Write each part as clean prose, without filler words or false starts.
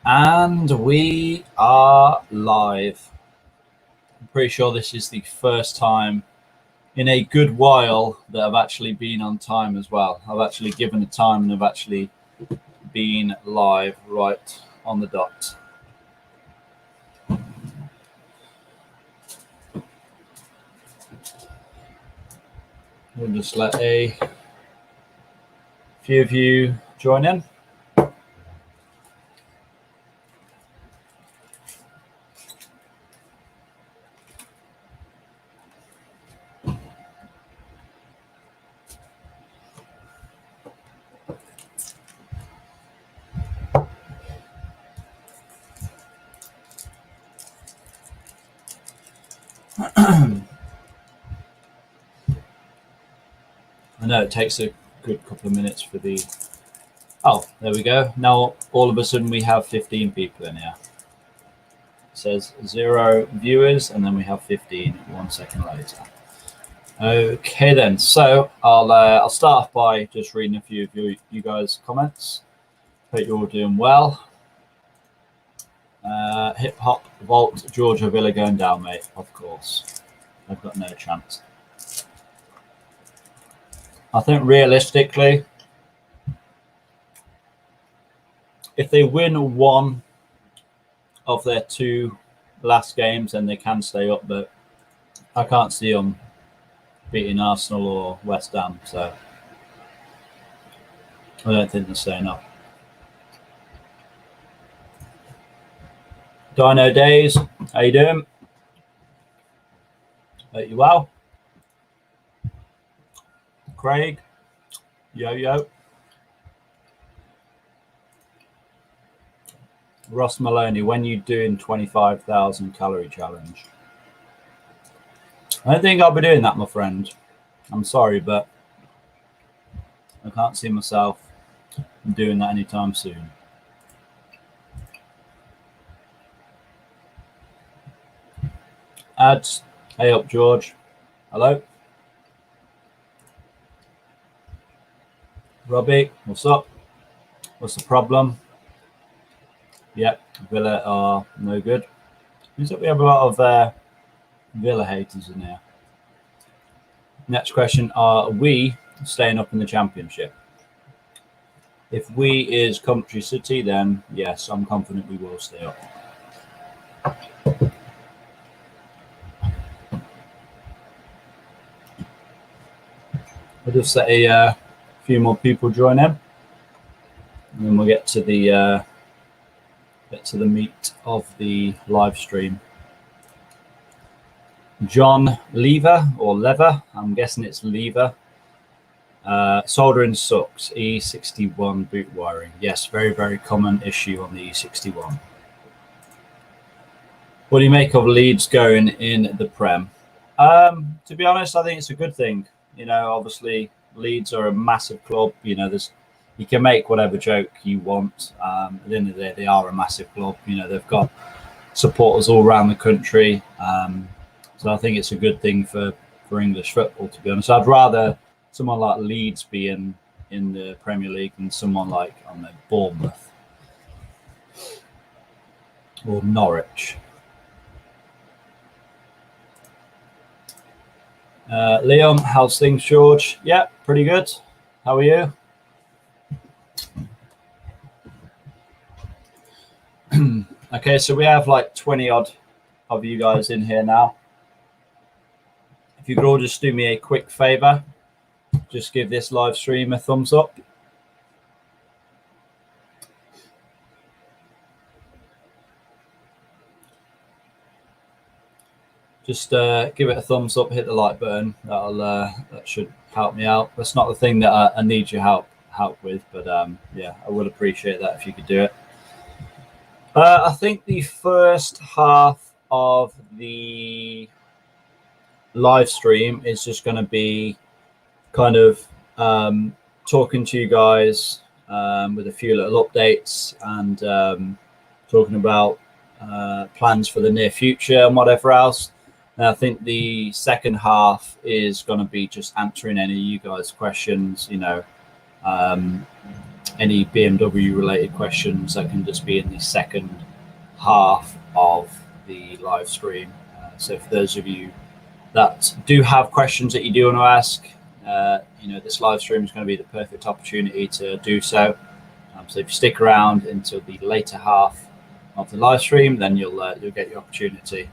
And we are live. I'm pretty sure this is the first time in a good while that I've actually been on time as well. I've actually given a time and I've actually been live right on the dot. We'll just let a few of you join in. I know it takes a good couple of minutes for the... Oh, there we go. Now, all of a sudden, we have 15 people in here. It says 0 viewers, and then we have 15 1 second later. Okay, then. So I'll start off by just reading a few of you guys' comments. Hope you're all doing well. Hip Hop Vault, Georgia Villa going down, mate. Of course. I've got no chance. I think realistically, if they win one of their 2 last games, then they can stay up, but I can't see them beating Arsenal or West Ham, so I don't think they're staying up. Dino Days, how you doing? Hope you well. Craig, yo. Ross Maloney, when you doing 25,000 calorie challenge? I don't think I'll be doing that, my friend. I'm sorry, but I can't see myself doing that anytime soon. Ads, hey up, George. Hello. Robbie, what's up? What's the problem? Yep, Villa are no good. Seems like we have a lot of Villa haters in here. Next question, are we staying up in the Championship? If we is Coventry City, then yes, I'm confident we will stay up. I'll just let a few more people join in, and then we'll get to the meat of the live stream. John Lever or Lever, I'm guessing it's Lever. Soldering sucks. E61 boot wiring. Yes, very common issue on the E61. What do you make of Leeds going in the Prem? To be honest, I think it's a good thing. You know, obviously Leeds are a massive club. You know, you can make whatever joke you want. At the end of the day, they are a massive club. You know, they've got supporters all around the country. So I think it's a good thing for English football, to be honest. I'd rather someone like Leeds be in the Premier League than someone like, I don't know, Bournemouth or Norwich. Leon, how's things, George? Yeah, pretty good. How are you? Okay, so we have like 20 odd of you guys in here now. If you could all just do me a quick favor, just give this live stream a thumbs up. Just give it a thumbs up, hit the like button. That should help me out. That's not the thing that I need your help with, but yeah, I would appreciate that if you could do it. I think the first half of the live stream is just going to be kind of talking to you guys with a few little updates and talking about plans for the near future and whatever else. And I think the second half is going to be just answering any of you guys' questions, you know, any BMW related questions, that can just be in the second half of the live stream. So for those of you that do have questions that you do want to ask, this live stream is going to be the perfect opportunity to do so. So if you stick around until the later half of the live stream, then you'll get your opportunity.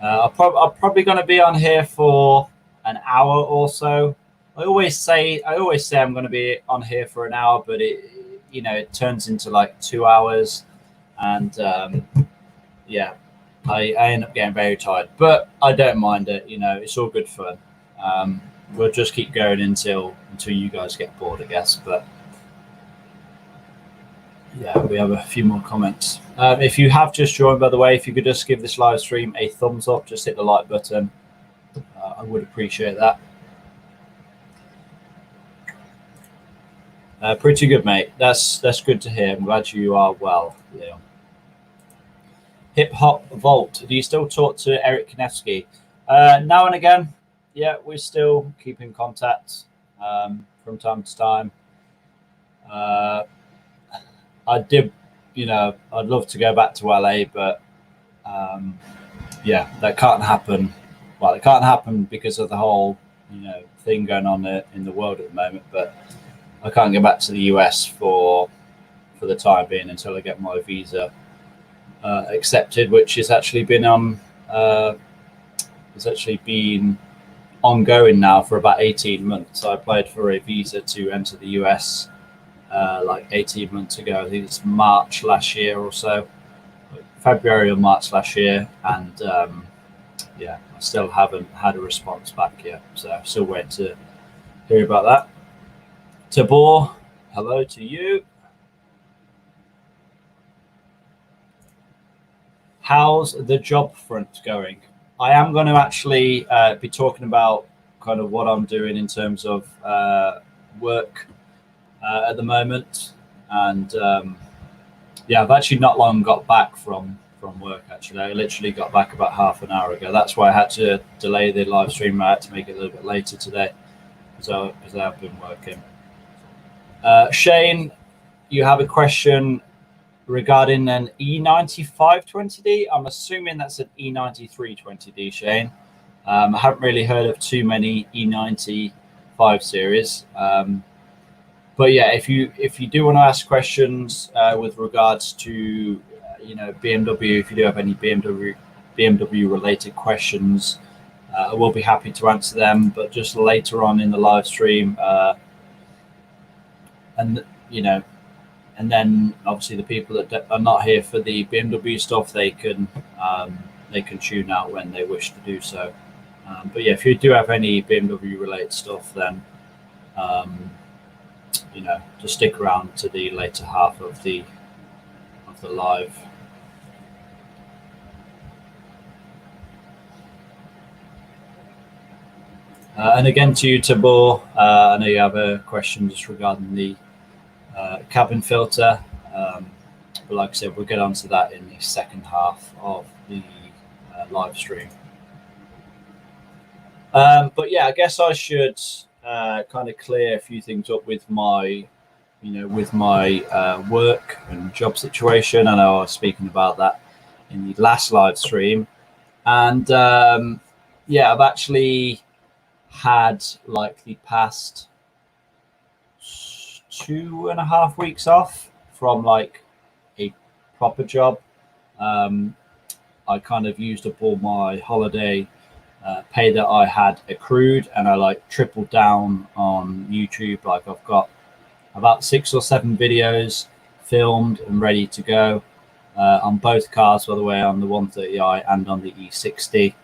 I'm probably going to be on here for an hour or so. I always say I'm going to be on here for an hour, but it turns into like 2 hours, and I end up getting very tired. But I don't mind it. It's all good fun. We'll just keep going until you guys get bored, I guess. But yeah, we have a few more comments. If you have just joined, by the way, if you could just give this live stream a thumbs up, just hit the like button. I would appreciate that. Pretty good, mate. That's good to hear. I'm glad you are well. Yeah. Hip Hop Vault. Do you still talk to Eric Konevsky? Now and again. Yeah, we still keep in contact from time to time. I did, I'd love to go back to LA, but that can't happen. Well, it can't happen because of the whole, thing going on in the world at the moment. But I can't go back to the US for the time being until I get my visa accepted, which has actually been ongoing now for about 18 months. I applied for a visa to enter the US like 18 months ago. I think it's March last year or so, February or March last year, and I still haven't had a response back yet, so I'm still waiting to hear about that. Tabor, hello to you. How's the job front going? I am going to actually be talking about kind of what I'm doing in terms of work at the moment, and I've actually not long got back from work. Actually, I literally got back about half an hour ago. That's why I had to delay the live stream. I had to make it a little bit later today because I've been working. Shane, you have a question regarding an E95 20D. I'm assuming that's an E93 20D, Shane. I haven't really heard of too many E95 series. But yeah, if you do want to ask questions with regards to BMW, if you do have any BMW related questions, I will be happy to answer them. But just later on in the live stream, and then obviously the people that are not here for the BMW stuff, they can tune out when they wish to do so. But yeah, if you do have any BMW related stuff, then just stick around to the later half of the live. And again to you, Tabor, I know you have a question just regarding the cabin filter, but like I said, we'll get onto that in the second half of the live stream. But yeah, I guess I should kind of clear a few things up with my work and job situation. I know I was speaking about that in the last live stream, and I've actually had like the past 2.5 weeks off from like a proper job. I kind of used up all my holiday pay that I had accrued, and I like tripled down on YouTube. Like I've got about 6 or 7 videos filmed and ready to go on both cars, by the way, on the 130i and on the E60.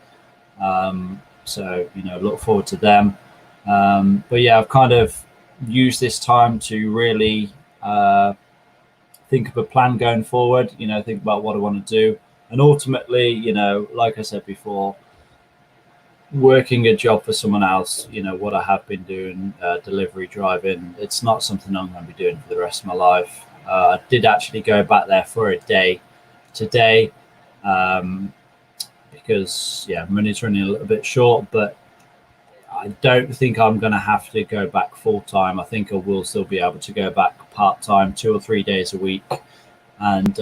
So look forward to them. But yeah, I've kind of used this time to really think of a plan going forward, think about what I want to do. And ultimately, like I said before, working a job for someone else, what I have been doing, delivery driving, it's not something I'm going to be doing for the rest of my life. I did actually go back there for a day today because money's running a little bit short, but I don't think I'm going to have to go back full time. I think I will still be able to go back part time, 2 or 3 days a week. And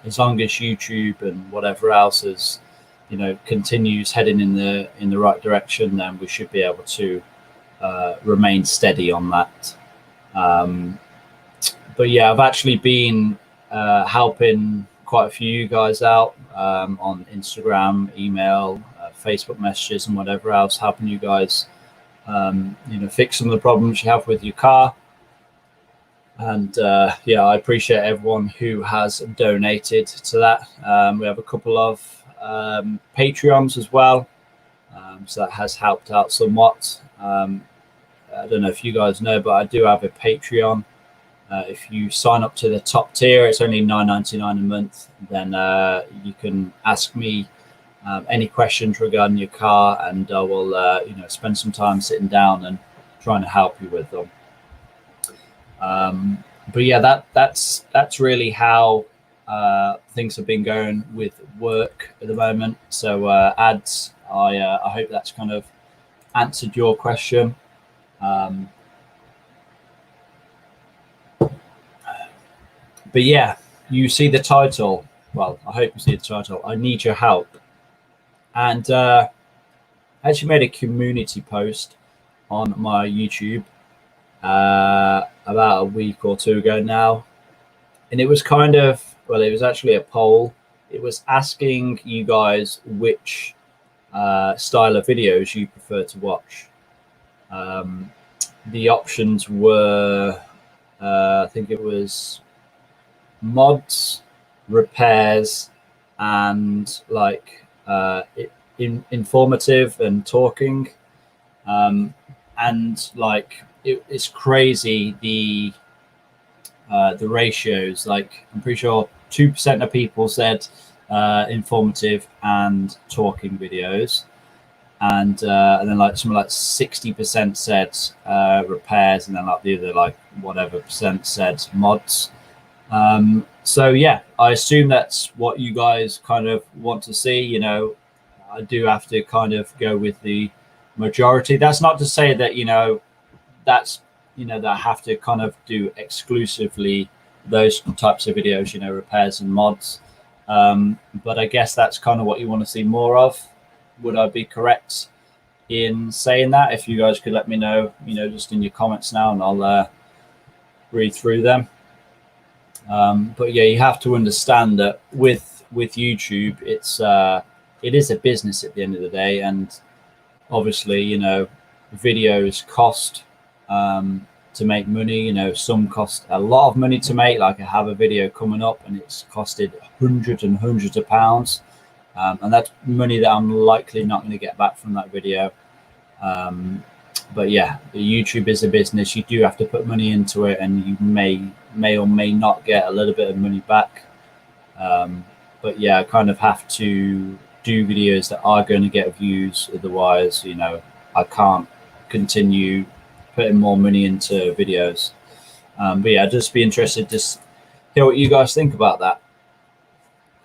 as long as YouTube and whatever else is, continues heading in the right direction, then we should be able to remain steady on that. But yeah, I've actually been helping quite a few guys out on Instagram, email, Facebook messages, and whatever else, helping you guys, fix some of the problems you have with your car. And yeah, I appreciate everyone who has donated to that. We have a couple of Patreons as well, so that has helped out somewhat. I don't know if you guys know, but I do have a Patreon. If you sign up to the top tier, it's only $9.99 a month. Then you can ask me any questions regarding your car, and I will, spend some time sitting down and trying to help you with them. But yeah, that's really how things have been going with work at the moment. So ads, I hope that's kind of answered your question. But yeah, you see the title. Well, I hope you see the title. I need your help. And I actually made a community post on my YouTube about a week or two ago now. And it was kind of, well, it was actually a poll. It was asking you guys which style of videos you prefer to watch. The options were, I think it was mods, repairs, and like informative and talking. And like it's crazy the ratios. Like I'm pretty sure 2% of people said informative and talking videos, and then like something like 60% said repairs, and then like the other like whatever percent said mods. So yeah, I assume that's what you guys kind of want to see. I do have to kind of go with the majority. That's not to say that that I have to kind of do exclusively those types of videos, repairs and mods. But I guess that's kind of what you want to see more of. Would I be correct in saying that? If you guys could let me know, just in your comments now, and I'll read through them. But yeah, you have to understand that with YouTube, it is a business at the end of the day, and obviously, videos cost to make money. Some cost a lot of money to make. Like I have a video coming up, and it's costed hundreds and hundreds of pounds, and that's money that I'm likely not going to get back from that video. But yeah, YouTube is a business. You do have to put money into it, and you may or may not get a little bit of money back. But yeah, I kind of have to do videos that are going to get views. Otherwise, I can't continue putting more money into videos. But yeah, I'd just be interested to hear what you guys think about that.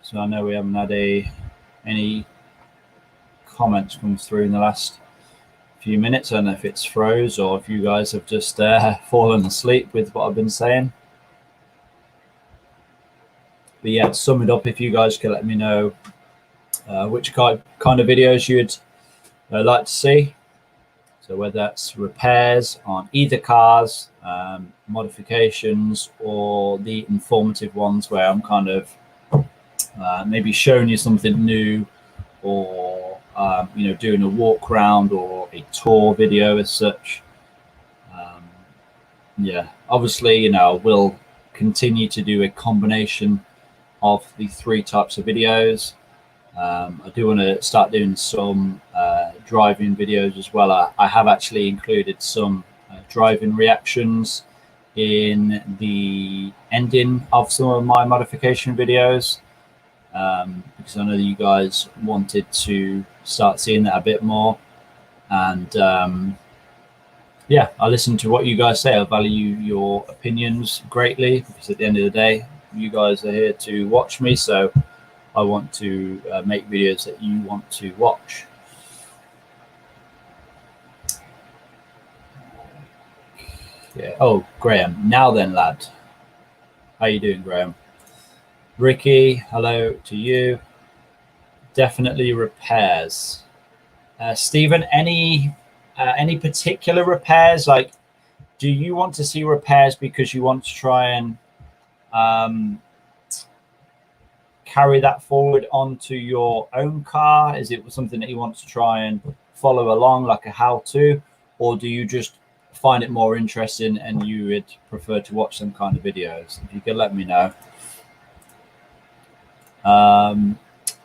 So I know we haven't had any comments come through in the last few minutes. I don't know if it's froze or if you guys have just fallen asleep with what I've been saying. But yeah, to sum it up, if you guys could let me know which kind of videos you'd like to see. So whether that's repairs on either cars, modifications, or the informative ones where I'm kind of maybe showing you something new, or doing a walk around or a tour video as such. Yeah, obviously, I will continue to do a combination of the 3 types of videos. I do want to start doing some driving videos as well. I have actually included some driving reactions in the ending of some of my modification videos, because I know that you guys wanted to start seeing that a bit more. And yeah, I listen to what you guys say. I value your opinions greatly, because at the end of the day, you guys are here to watch me, so I want to make videos that you want to watch. Yeah. Oh, Graham. Now then, lad. How you doing, Graham? Ricky, hello to you. Definitely repairs. Stephen, any particular repairs? Like, do you want to see repairs because you want to try and carry that forward onto your own car? Is it something that you want to try and follow along, like a how-to, or do you just find it more interesting and you would prefer to watch some kind of videos? If you could let me know.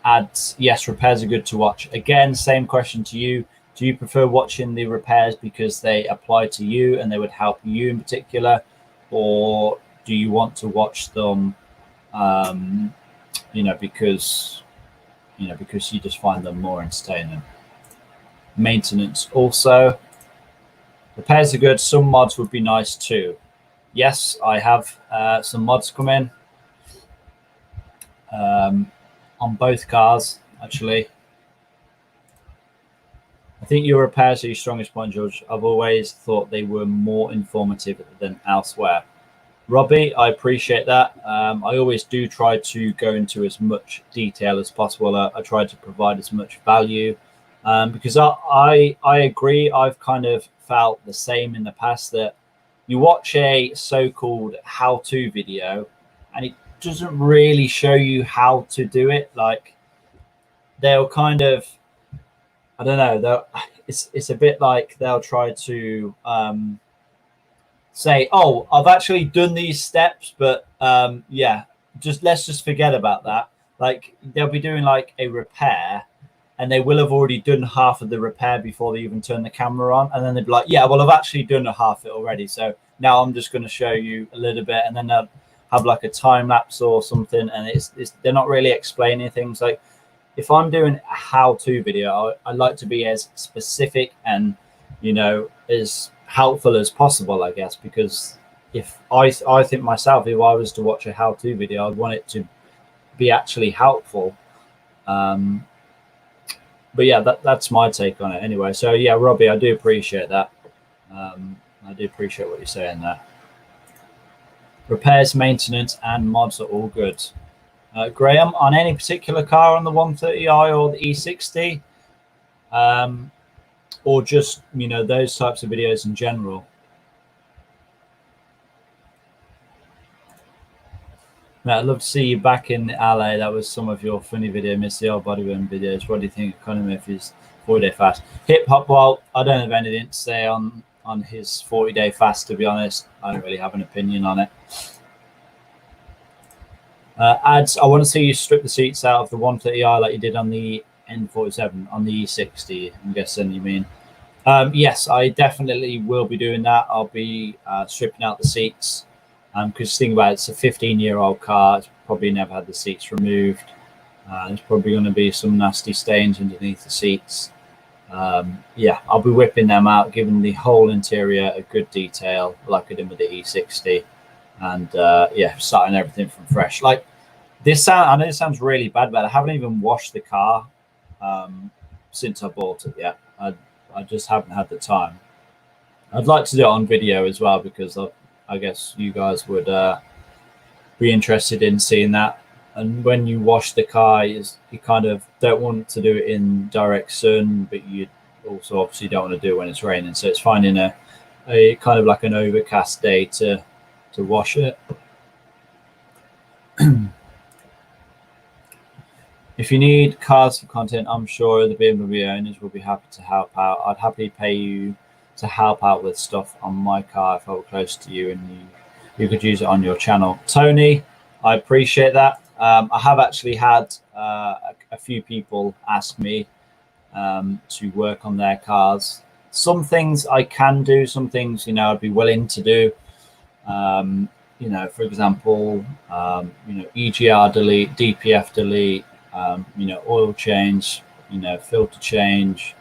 Ads, yes, repairs are good to watch. Again, same question to you. Do you prefer watching the repairs because they apply to you and they would help you in particular, or do you want to watch them because you just find them more entertaining? Maintenance also. Repairs are good. Some mods would be nice too. Yes, I have some mods come in on both cars, actually. I think your repairs are your strongest point, George. I've always thought they were more informative than elsewhere. Robbie, I appreciate that. I always do try to go into as much detail as possible. I try to provide as much value because I agree. I've kind of felt the same in the past, that you watch a so-called how-to video and it doesn't really show you how to do it. Like, they'll kind of, I don't know, it's a bit like they'll try to say, oh, I've actually done these steps, but yeah, let's just forget about that. Like, they'll be doing like a repair and they will have already done half of the repair before they even turn the camera on, and then they'd be like, yeah, well, I've actually done a half it already, so now I'm just going to show you a little bit, and then they'll have like a time lapse or something, and it's they're not really explaining things. Like, if I'm doing a how-to video, I like to be as specific and, as helpful as possible, I guess, because if I think myself, if I was to watch a how-to video, I'd want it to be actually helpful. But yeah, that's my take on it anyway. So yeah, Robbie, I do appreciate that. I do appreciate what you're saying there. Repairs, maintenance, and mods are all good. Graham, on any particular car on the 130i or the E60, or just those types of videos in general? I'd love to see you back in LA. That was some of your funny video. Miss the old bodyburn videos. What do you think of Conor Murphy's 40-day fast? Hip hop. Well, I don't have anything to say on his 40-day fast, to be honest. I don't really have an opinion on it. Ads, I want to see you strip the seats out of the 130i like you did on the N47, on the E60, I'm guessing you mean. Yes, I definitely will be doing that. I'll be stripping out the seats, because think about it, it's a 15-year-old car. It's probably never had the seats removed. There's probably going to be some nasty stains underneath the seats. Yeah, I'll be whipping them out, giving the whole interior a good detail like I did with the E60. And yeah, starting everything from fresh. Like, I know it sounds really bad, but I haven't even washed the car since I bought it yet. I just haven't had the time. I'd like to do it on video as well, because I guess you guys would be interested in seeing that. And when you wash the car, you kind of don't want to do it in direct sun, but you also obviously don't want to do it when it's raining. So it's finding a kind of like an overcast day to wash it. If you need cars for content, I'm sure the BMW owners will be happy to help out. I'd happily pay you to help out with stuff on my car if I were close to you and you could use it on your channel. Tony, I appreciate that. I have actually had a few people ask me to work on their cars. Some things I can do, some things, I'd be willing to do. For example, EGR delete, DPF delete, oil change, filter change,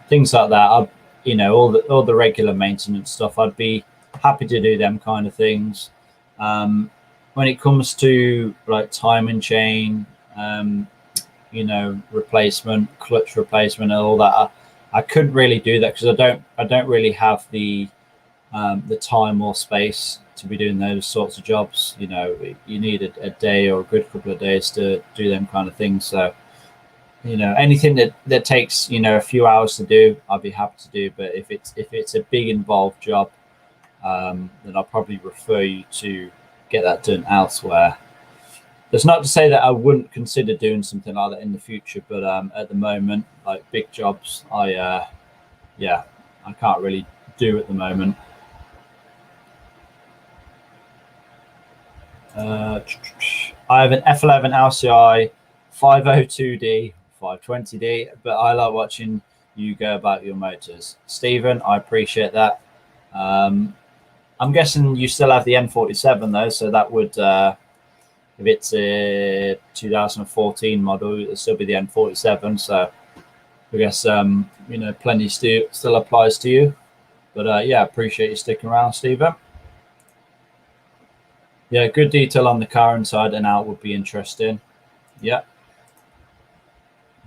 things like that. All the regular maintenance stuff, I'd be happy to do them kind of things. When it comes to like timing chain, replacement, clutch replacement, and all that, I couldn't really do that because I don't really have the the time or space to be doing those sorts of jobs. You know, you need a day or a good couple of days to do them kind of things. So, you know, anything that takes, you know, a few hours to do, I'll be happy to do. But if it's a big involved job, then I'll probably refer you to get that done elsewhere. That's not to say that I wouldn't consider doing something like that in the future, but at the moment, like big jobs, I can't really do at the moment. I have an F11 LCI 502D, 520D, but I like watching you go about your motors. Stephen, I appreciate that. I'm guessing you still have the N47 though, so that would, if it's a 2014 model, it'll still be the N47. So I guess, you know, plenty still applies to you. But yeah, appreciate you sticking around, Stephen. Yeah, good detail on the car inside and out would be interesting. Yeah.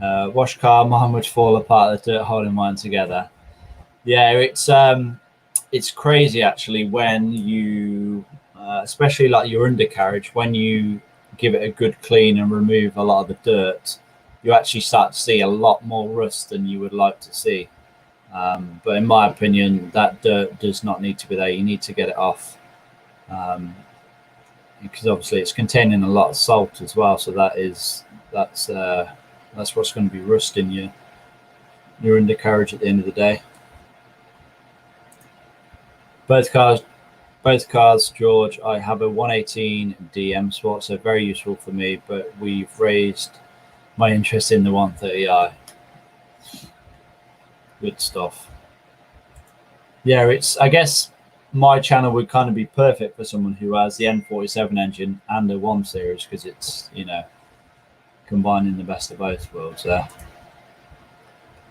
Wash car, mine would fall apart, the dirt holding mine together. Yeah, it's crazy actually when you, especially like your undercarriage, when you give it a good clean and remove a lot of the dirt, you actually start to see a lot more rust than you would like to see. But in my opinion, that dirt does not need to be there. You need to get it off. Because obviously it's containing a lot of salt as well, so that's what's going to be rusting your undercarriage at the end of the day. Both cars, George. I have a 118 DM Sport, so very useful for me. But we've raised my interest in the 130i. Good stuff. Yeah, I guess my channel would kind of be perfect for someone who has the N47 engine and the 1 Series, because it's, you know, combining the best of both worlds there.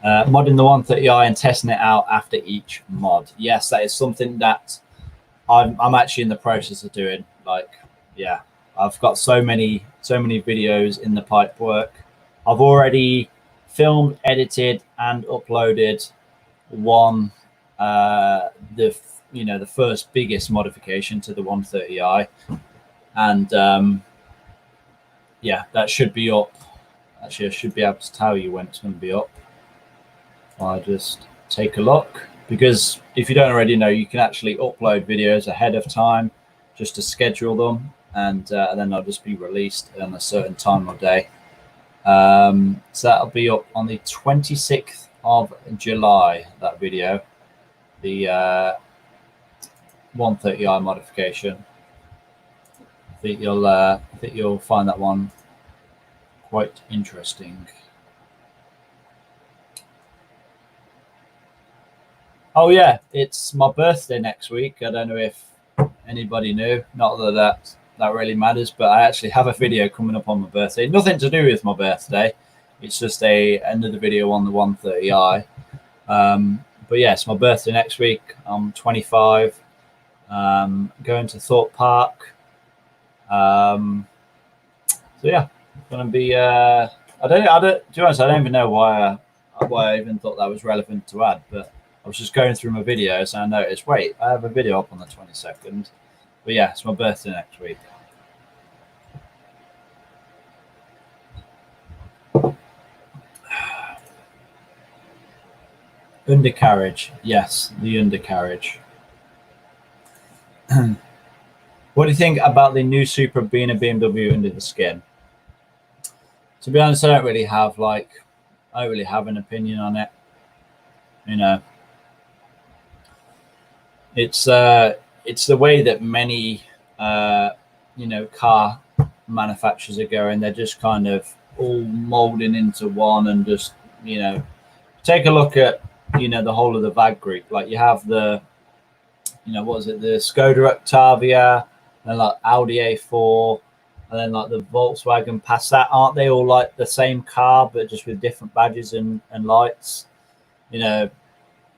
Modding the 130i and testing it out after each mod. Yes, that is something that I'm actually in the process of doing. Like, yeah, I've got so many videos in the pipe work. I've already filmed, edited, and uploaded one, the first biggest modification to the 130i, and yeah, that should be up. Actually, I should be able to tell you when it's going to be up. I'll just take a look, because if you don't already know, you can actually upload videos ahead of time just to schedule them, and then they'll just be released on a certain time or day. So that'll be up on the 26th of July, that video, the 130i modification. I think you'll find that one quite interesting. Oh yeah, it's my birthday next week. I don't know if anybody knew. Not that really matters, but I actually have a video coming up on my birthday. Nothing to do with my birthday. It's just another video on the 130i. But yeah, it's my birthday next week. I'm 25. Going to Thorpe Park. So yeah, gonna be. I don't. To be honest, I don't even know why I even thought that was relevant to add, but I was just going through my videos and I noticed, wait, I have a video up on the 22nd. But yeah, it's my birthday next week. Undercarriage, yes, the undercarriage. What do you think about the new Supra being a BMW under the skin? To be honest, I don't really have an opinion on it. You know, it's the way that many car manufacturers are going. They're just kind of all molding into one, and just, you know, take a look at, you know, the whole of the VAG group. Like, you have the, you know, what is it, the Skoda Octavia, and like Audi A4, and then like the Volkswagen Passat. Aren't they all like the same car, but just with different badges and lights? You know,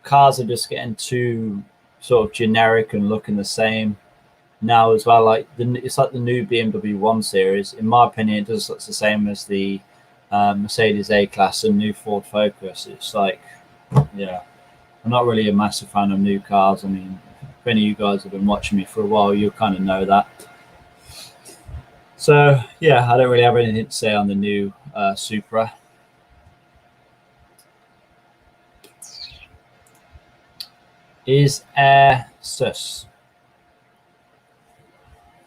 cars are just getting too sort of generic and looking the same now as well. Like it's like the new BMW 1 Series. In my opinion, it does look the same as the Mercedes A-Class and new Ford Focus. It's like, yeah, I'm not really a massive fan of new cars. I mean, if any of you guys have been watching me for a while, you'll kind of know that. So yeah, I don't really have anything to say on the new Supra. Is air sus?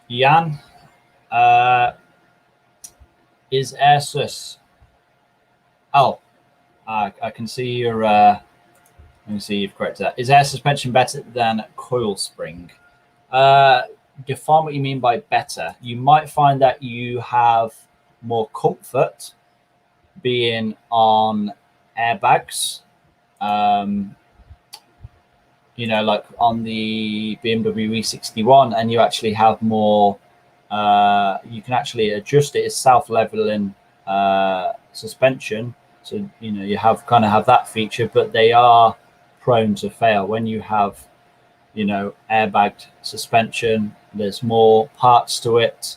Jan, is air sus? Oh, I can see your. Let me see, you've corrected that. Is air suspension better than coil spring? Define what you mean by better. You might find that you have more comfort being on airbags. You know, like on the BMW E61, and you actually have more. You can actually adjust it as self-leveling suspension. So you have that feature, but they are prone to fail when you have airbagged suspension. There's more parts to it,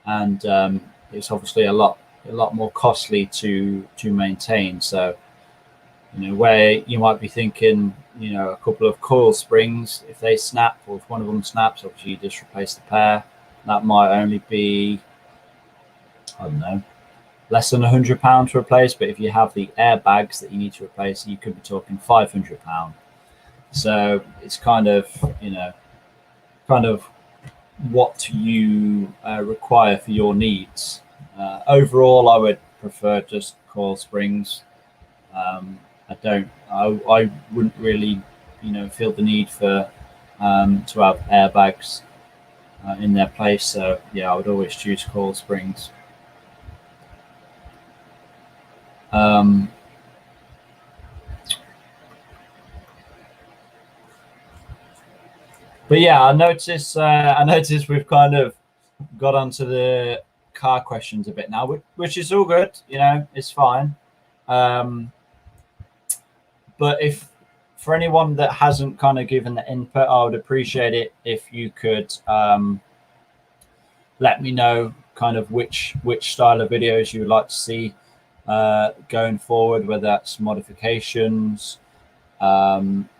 and it's obviously a lot more costly to maintain. So where you might be thinking a couple of coil springs, if they snap, or if one of them snaps, obviously you just replace the pair. That might only be, I don't know, less than £100 to replace. But if you have the airbags that you need to replace, you could be talking £500. So it's kind of what you require for your needs. Overall, I would prefer just coil springs. I wouldn't really feel the need for to have airbags in their place. So yeah, I would always choose coil springs. But yeah, I notice we've kind of got onto the car questions a bit now, which is all good. It's fine. But if for anyone that hasn't kind of given the input, I would appreciate it if you could let me know kind of which style of videos you would like to see going forward, whether that's modifications,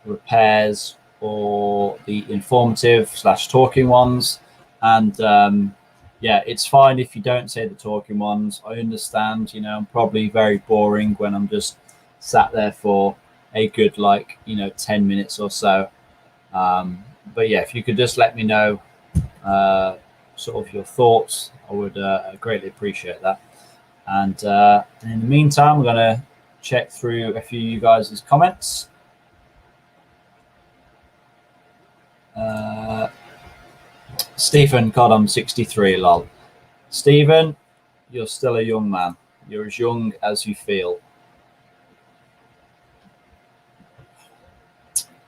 repairs, or the informative / talking ones. And yeah, it's fine if you don't say the talking ones. I understand, I'm probably very boring when I'm just sat there for a good 10 minutes or so. But yeah, if you could just let me know sort of your thoughts, I would greatly appreciate that. And in the meantime, we're going to check through a few of you guys' comments. Stephen, God, I'm 63, lol. Stephen, you're still a young man. You're as young as you feel.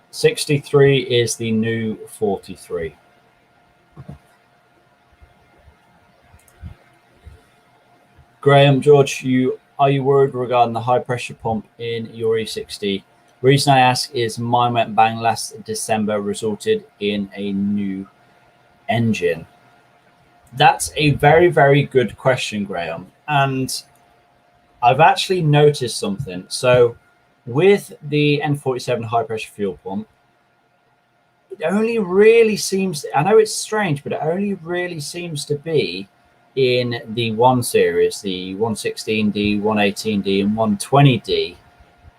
63 is the new 43. Graham, George, are you worried regarding the high pressure pump in your E60? Reason I ask is mine went bang last December, resulted in a new engine. That's a very, very good question, Graham. And I've actually noticed something. So with the N47 high pressure fuel pump, it only really seems, I know it's strange, but it only really seems to be in the 1 series, the 116D, 118D, and 120D,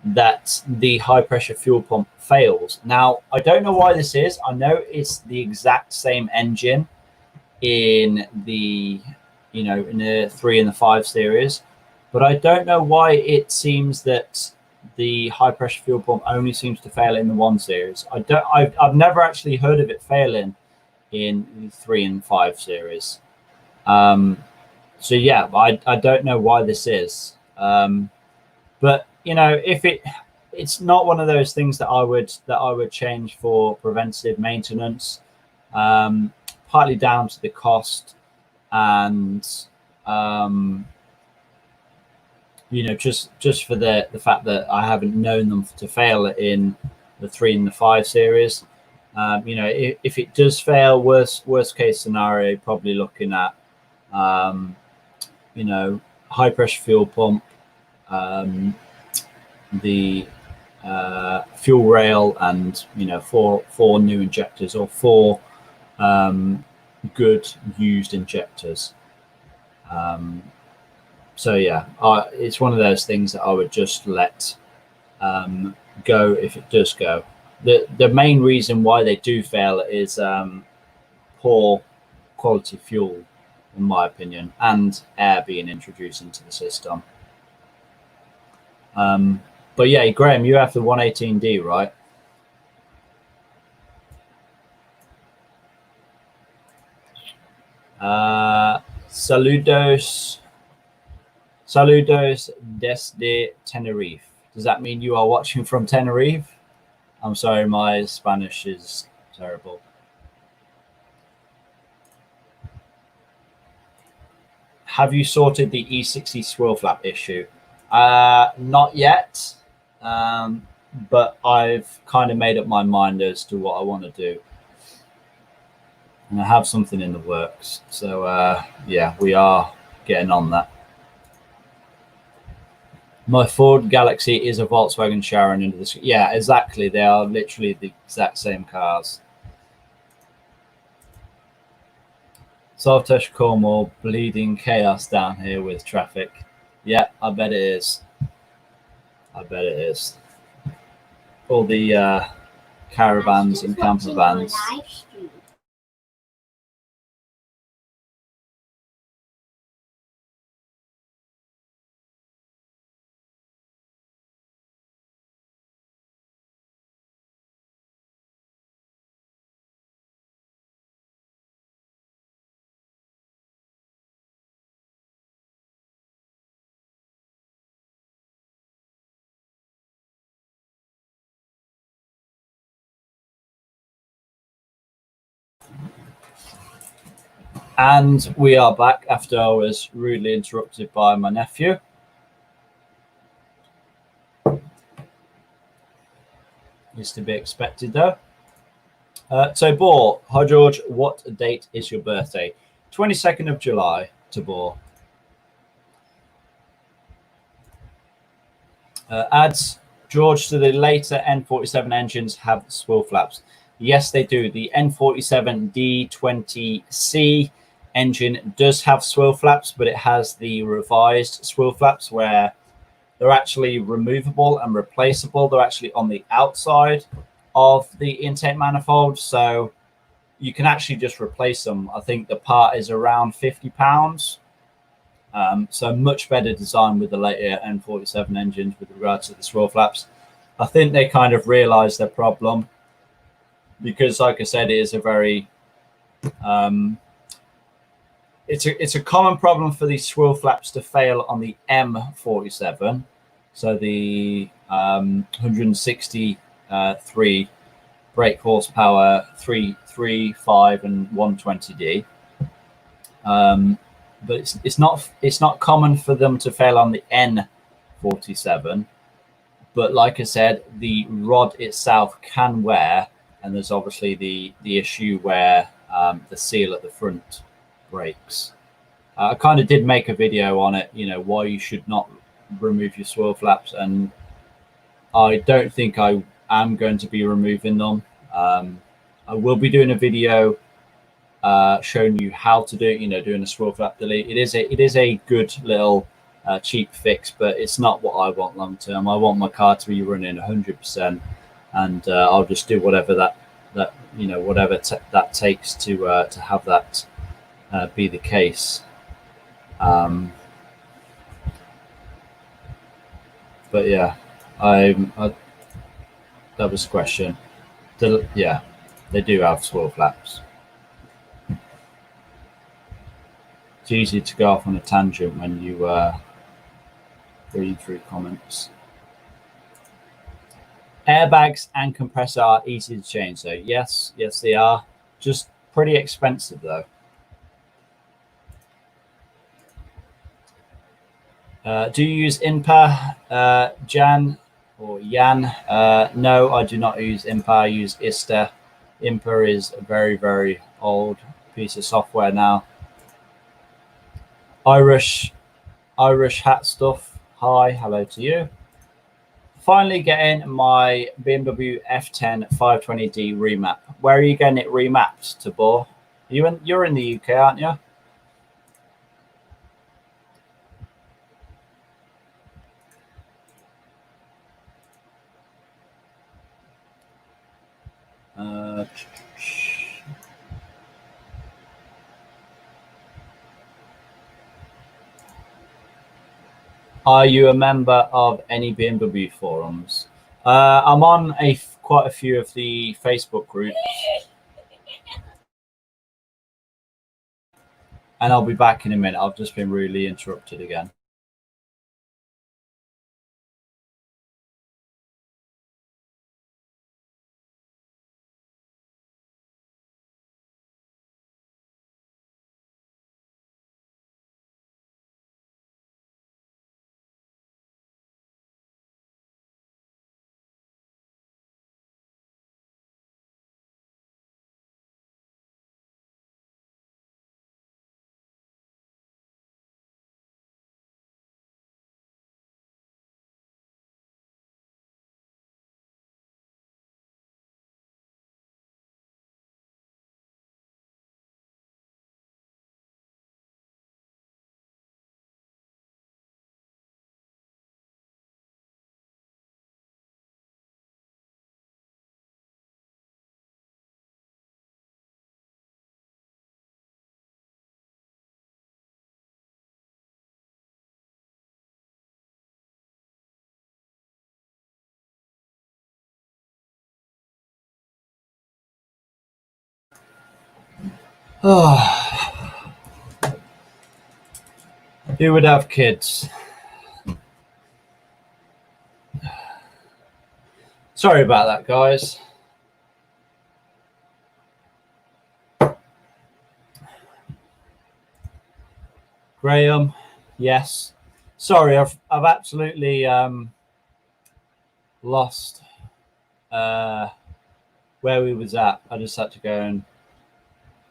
that the high pressure fuel pump fails. Now, I don't know why this is. I know it's the exact same engine in the, in the 3 and the 5 series, but I don't know why it seems that the high pressure fuel pump only seems to fail in the 1 series. I've never actually heard of it failing in the 3 and 5 series. So yeah, I don't know why this is. But if it's not one of those things that I would change for preventative maintenance, partly down to the cost, and just for the fact that I haven't known them to fail in the 3 and the 5 series. If it does fail, worst case scenario, probably looking at high pressure fuel pump, the fuel rail and, you know, four new injectors, or four good used injectors. So yeah, it's one of those things that I would just let go if it does go. The main reason why they do fail is poor quality fuel, in my opinion, and air being introduced into the system. But yeah, Graham, you have the 118D, right? Saludos desde Tenerife. Does that mean you are watching from Tenerife? I'm sorry, my Spanish is terrible. Have you sorted the E60 swirl flap issue? Not yet, but I've kind of made up my mind as to what I want to do. And I have something in the works. So yeah, we are getting on that. My Ford Galaxy is a Volkswagen Sharon into this. Yeah, exactly. They are literally the exact same cars. Saltesh Cornwall, bleeding chaos down here with traffic. Yeah, I bet it is. I bet it is. All the caravans and camper vans. And we are back after I was rudely interrupted by my nephew. Is to be expected, though. Tabor, hi George, what date is your birthday? 22nd of July, Tabor. Adds, George, do the later N47 engines have swirl flaps? Yes, they do. The N47 D20C engine does have swirl flaps, but it has the revised swirl flaps where they're actually removable and replaceable. They're actually on the outside of the intake manifold, so you can actually just replace them. I think the part is around £50. So much better design with the later N47 engines with regards to the swirl flaps. I think they kind of realized their problem because, like I said, it is a very it's a common problem for these swirl flaps to fail on the M47, so the 163 brake horsepower 335 and 120D. But it's not common for them to fail on the N47. But like I said, the rod itself can wear, and there's obviously the issue where the seal at the front breaks. I kind of did make a video on it, you know, why you should not remove your swirl flaps, and I don't think I am going to be removing them. I will be doing a video showing you how to do it, you know, doing a swirl flap delete. It is a good little cheap fix, but it's not what I want long term. I want my car to be running 100%, and I'll just do whatever that you know, whatever that takes to have that be the case. But yeah, that was a question. Yeah, they do have swirl flaps. It's easy to go off on a tangent when you read through comments. Airbags and compressor are easy to change, though. Yes, they are. Just pretty expensive, though. Do you use INPA, Jan or Jan? No, I do not use INPA. I use ISTA. INPA is a very, very old piece of software now. Irish hat stuff. Hi, hello to you. finally getting my BMW F10 520D remap. Where are you getting it remapped to, Bo? You're in the UK, aren't you? Are you a member of any BMW forums? I'm on quite a few of the Facebook groups. And I'll be back in a minute. I've just been really interrupted again. Who would have kids? Sorry about that, guys. Graham, yes. Sorry, I've absolutely lost where we was at. I just had to go and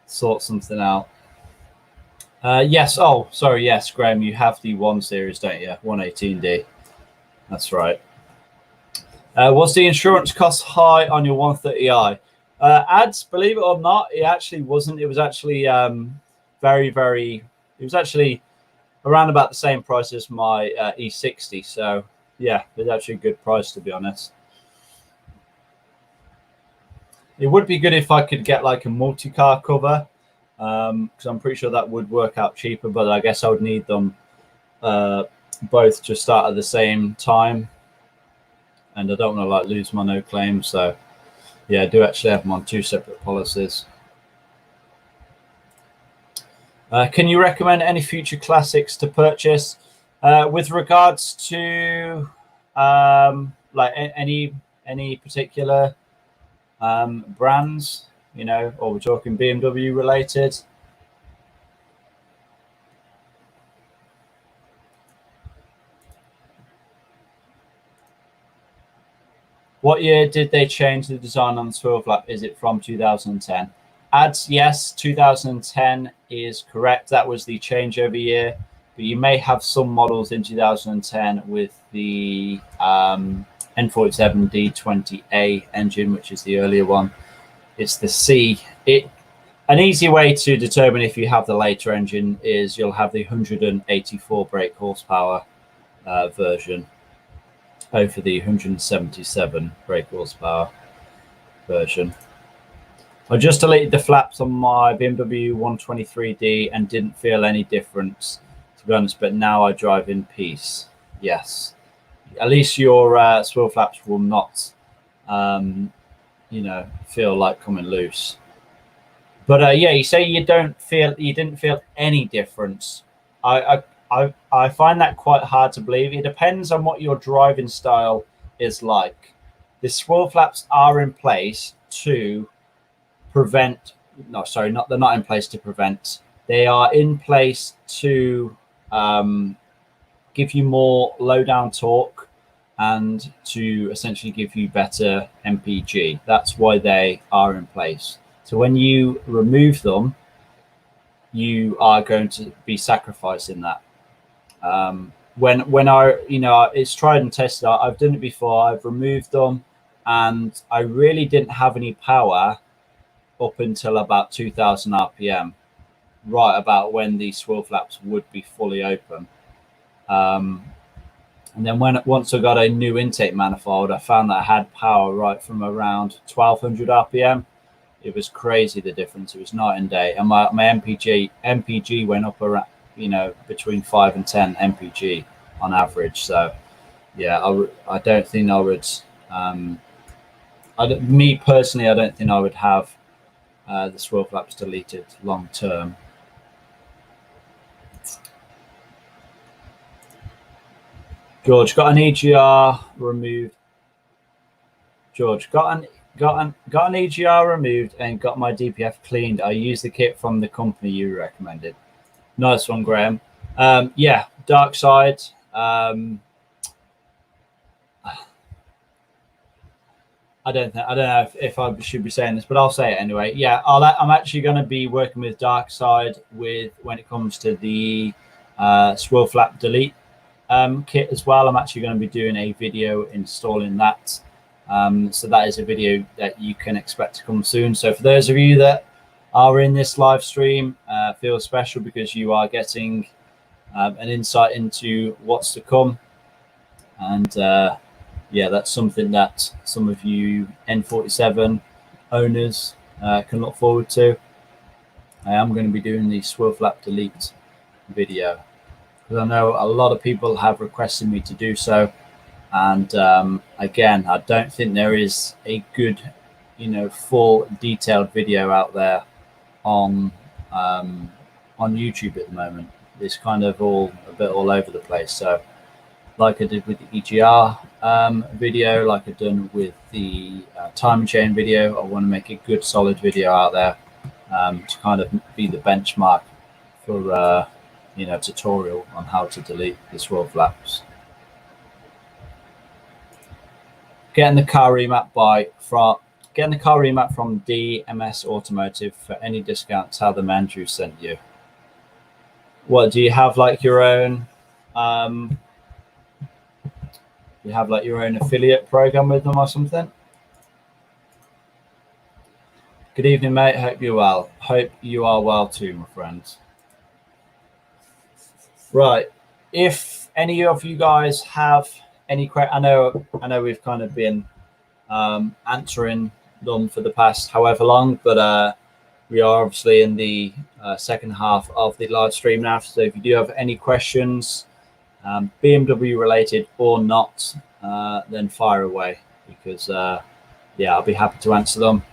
sort something out. Yes. Oh, sorry. Yes, Graham, you have the 1 Series, don't you? 118D. That's right. Was the insurance cost high on your 130i? Ads, believe it or not, it actually wasn't. It was actually very, very. It was actually around about the same price as my E60. So yeah, it's actually a good price, to be honest. It would be good if I could get like a multi-car cover, because I'm pretty sure that would work out cheaper, but I guess I would need them both to start at the same time, and I don't want to like lose my no claim. So yeah, I do actually have them on 2 separate policies. Can you recommend any future classics to purchase? With regards to like any particular brands, you know, or we're talking BMW related? What year did they change the design on the Swirl flap? Is it from 2010? Ads, yes, 2010 is correct. That was the changeover year, but you may have some models in 2010 with the N47D20A engine, which is the earlier one. It's the C. An easy way to determine if you have the later engine is you'll have the 184 brake horsepower version over the 177 brake horsepower version. I just deleted the flaps on my BMW 123D and didn't feel any difference, to be honest, but now I drive in peace. Yes. At least your Swirl flaps will not, you know, feel like coming loose. But yeah, you say you didn't feel any difference. I find that quite hard to believe. It depends on what your driving style is like. The Swirl flaps are in place to prevent. No, sorry, they're not in place to prevent. They are in place to give you more low down torque and to essentially give you better MPG. That's why they are in place. So when you remove them, you are going to be sacrificing that. when I, it's tried and tested. I've done it before. I've removed them, and I really didn't have any power up until about 2000 RPM, right about when the swirl flaps would be fully open. And then once I got a new intake manifold, I found that I had power right from around 1200 RPM. It was crazy, the difference. It was night and day. And my MPG went up around, between 5 and 10 MPG on average. So yeah, I don't think I would, me personally, I don't think I would have the swirl flaps deleted long term. George, got an EGR removed. George, got an EGR removed and got my DPF cleaned. I used the kit from the company you recommended. Nice one, Graham. Yeah, dark side. I don't know if I should be saying this, but I'll say it anyway. Yeah, I'm actually going to be working with dark side when it comes to the swirl flap delete kit as well. I'm actually going to be doing a video installing that. So that is a video that you can expect to come soon. So for those of you that are in this live stream, feel special because you are getting an insight into what's to come. And yeah, that's something that some of you N47 owners can look forward to. I am going to be doing the swirl flap delete video because I know a lot of people have requested me to do so. And again, I don't think there is a good, full detailed video out there on YouTube at the moment. It's kind of a bit all over the place. So like I did with the EGR video, like I've done with the time chain video, I want to make a good solid video out there to kind of be the benchmark for tutorial on how to delete the swirl flaps. Getting the car remap from DMS Automotive for any discounts. How the Mandrew sent you. What do you have, like your own? You have like your own affiliate program with them or something? Good evening, mate. Hope you're well. Hope you are well too, my friends. Right. If any of you guys have any questions, I know we've kind of been answering them for the past however long, but we are obviously in the second half of the live stream now. So if you do have any questions, BMW related or not, then fire away because yeah, I'll be happy to answer them.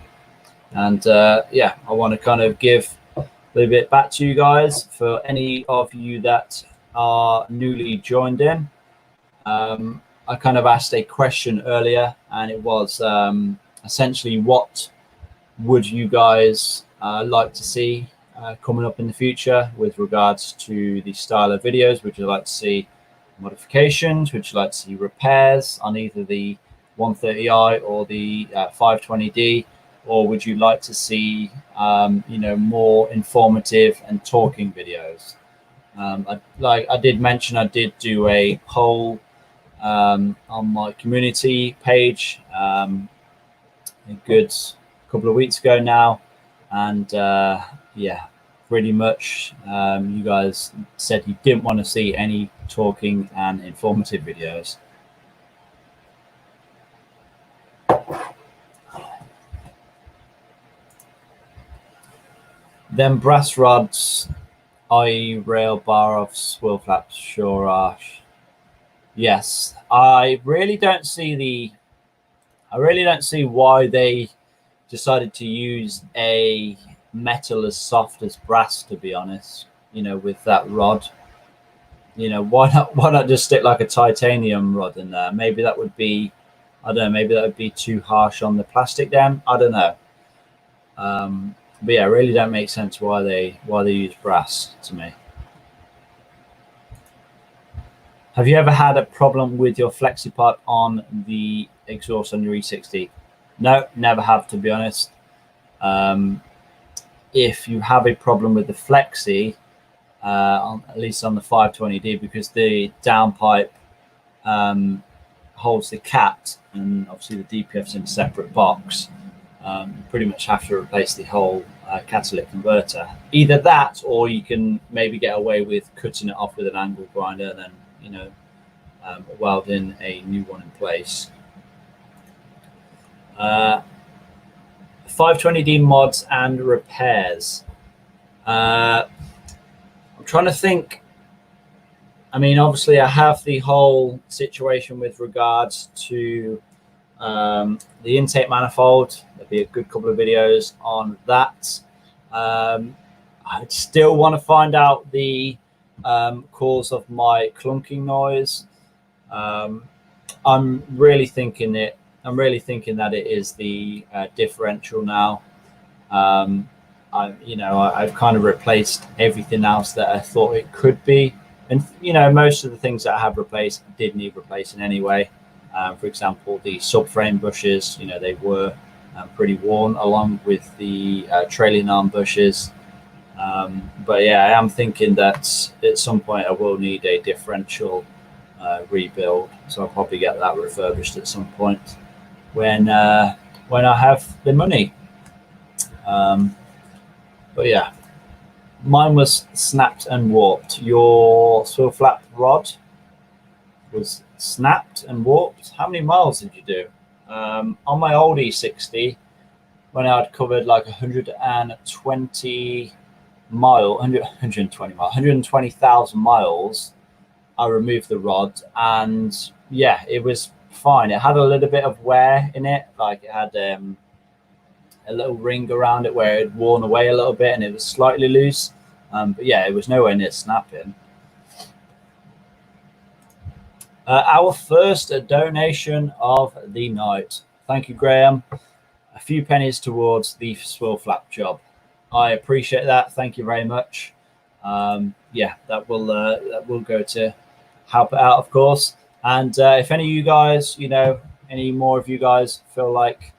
And yeah, I want to kind of give a little bit back to you guys for any of you that are newly joined in. I kind of asked a question earlier, and it was essentially, what would you guys like to see coming up in the future with regards to the style of videos? Would you like to see modifications? Would you like to see repairs on either the 130i or the 520D? Or would you like to see more informative and talking videos? I did mention I did do a poll on my community page a good couple of weeks ago now, and yeah, pretty much you guys said you didn't want to see any talking and informative videos. Then brass rods, i.e. rail bar of swirl flaps, sure are. Yes, I really don't see why they decided to use a metal as soft as brass, to be honest, with that rod. Why not just stick like a titanium rod in there? Maybe that would be, I don't know, maybe that would be too harsh on the plastic then. I don't know. But yeah, it really don't make sense why they use brass to me. Have you ever had a problem with your flexi part on the exhaust on your E60? No, never have, to be honest. If you have a problem with the flexi, at least on the 520D, because the downpipe holds the cat, and obviously the DPF's in a separate box. Pretty much have to replace the whole catalytic converter. Either that, or you can maybe get away with cutting it off with an angle grinder, and then, you know, weld in a new one in place. 520D mods and repairs. I'm trying to think. I mean, obviously I have the whole situation with regards to the intake manifold. There'll be a good couple of videos on that. I still want to find out the cause of my clunking noise. I'm really thinking that it is the differential now. I've kind of replaced everything else that I thought it could be, and you know, most of the things that I have replaced did need replacing anyway. For example, the subframe bushes, you know, they were pretty worn, along with the trailing arm bushes. But yeah, I am thinking that at some point I will need a differential rebuild, so I'll probably get that refurbished at some point when I have the money. But yeah, mine was snapped and warped. Your Swirl flap rod was snapped and warped. How many miles did you do? On my old E60, when I'd covered like 120,000 miles, I removed the rod, and yeah, it was fine. It had a little bit of wear in it, like it had a little ring around it where it had worn away a little bit, and it was slightly loose. But yeah, it was nowhere near snapping. Our first donation of the night. Thank you, Graham. A few pennies towards the Swirl flap job. I appreciate that. Thank you very much. Yeah, that will go to help it out, of course. And if any of you guys, you know, any more of you guys feel like,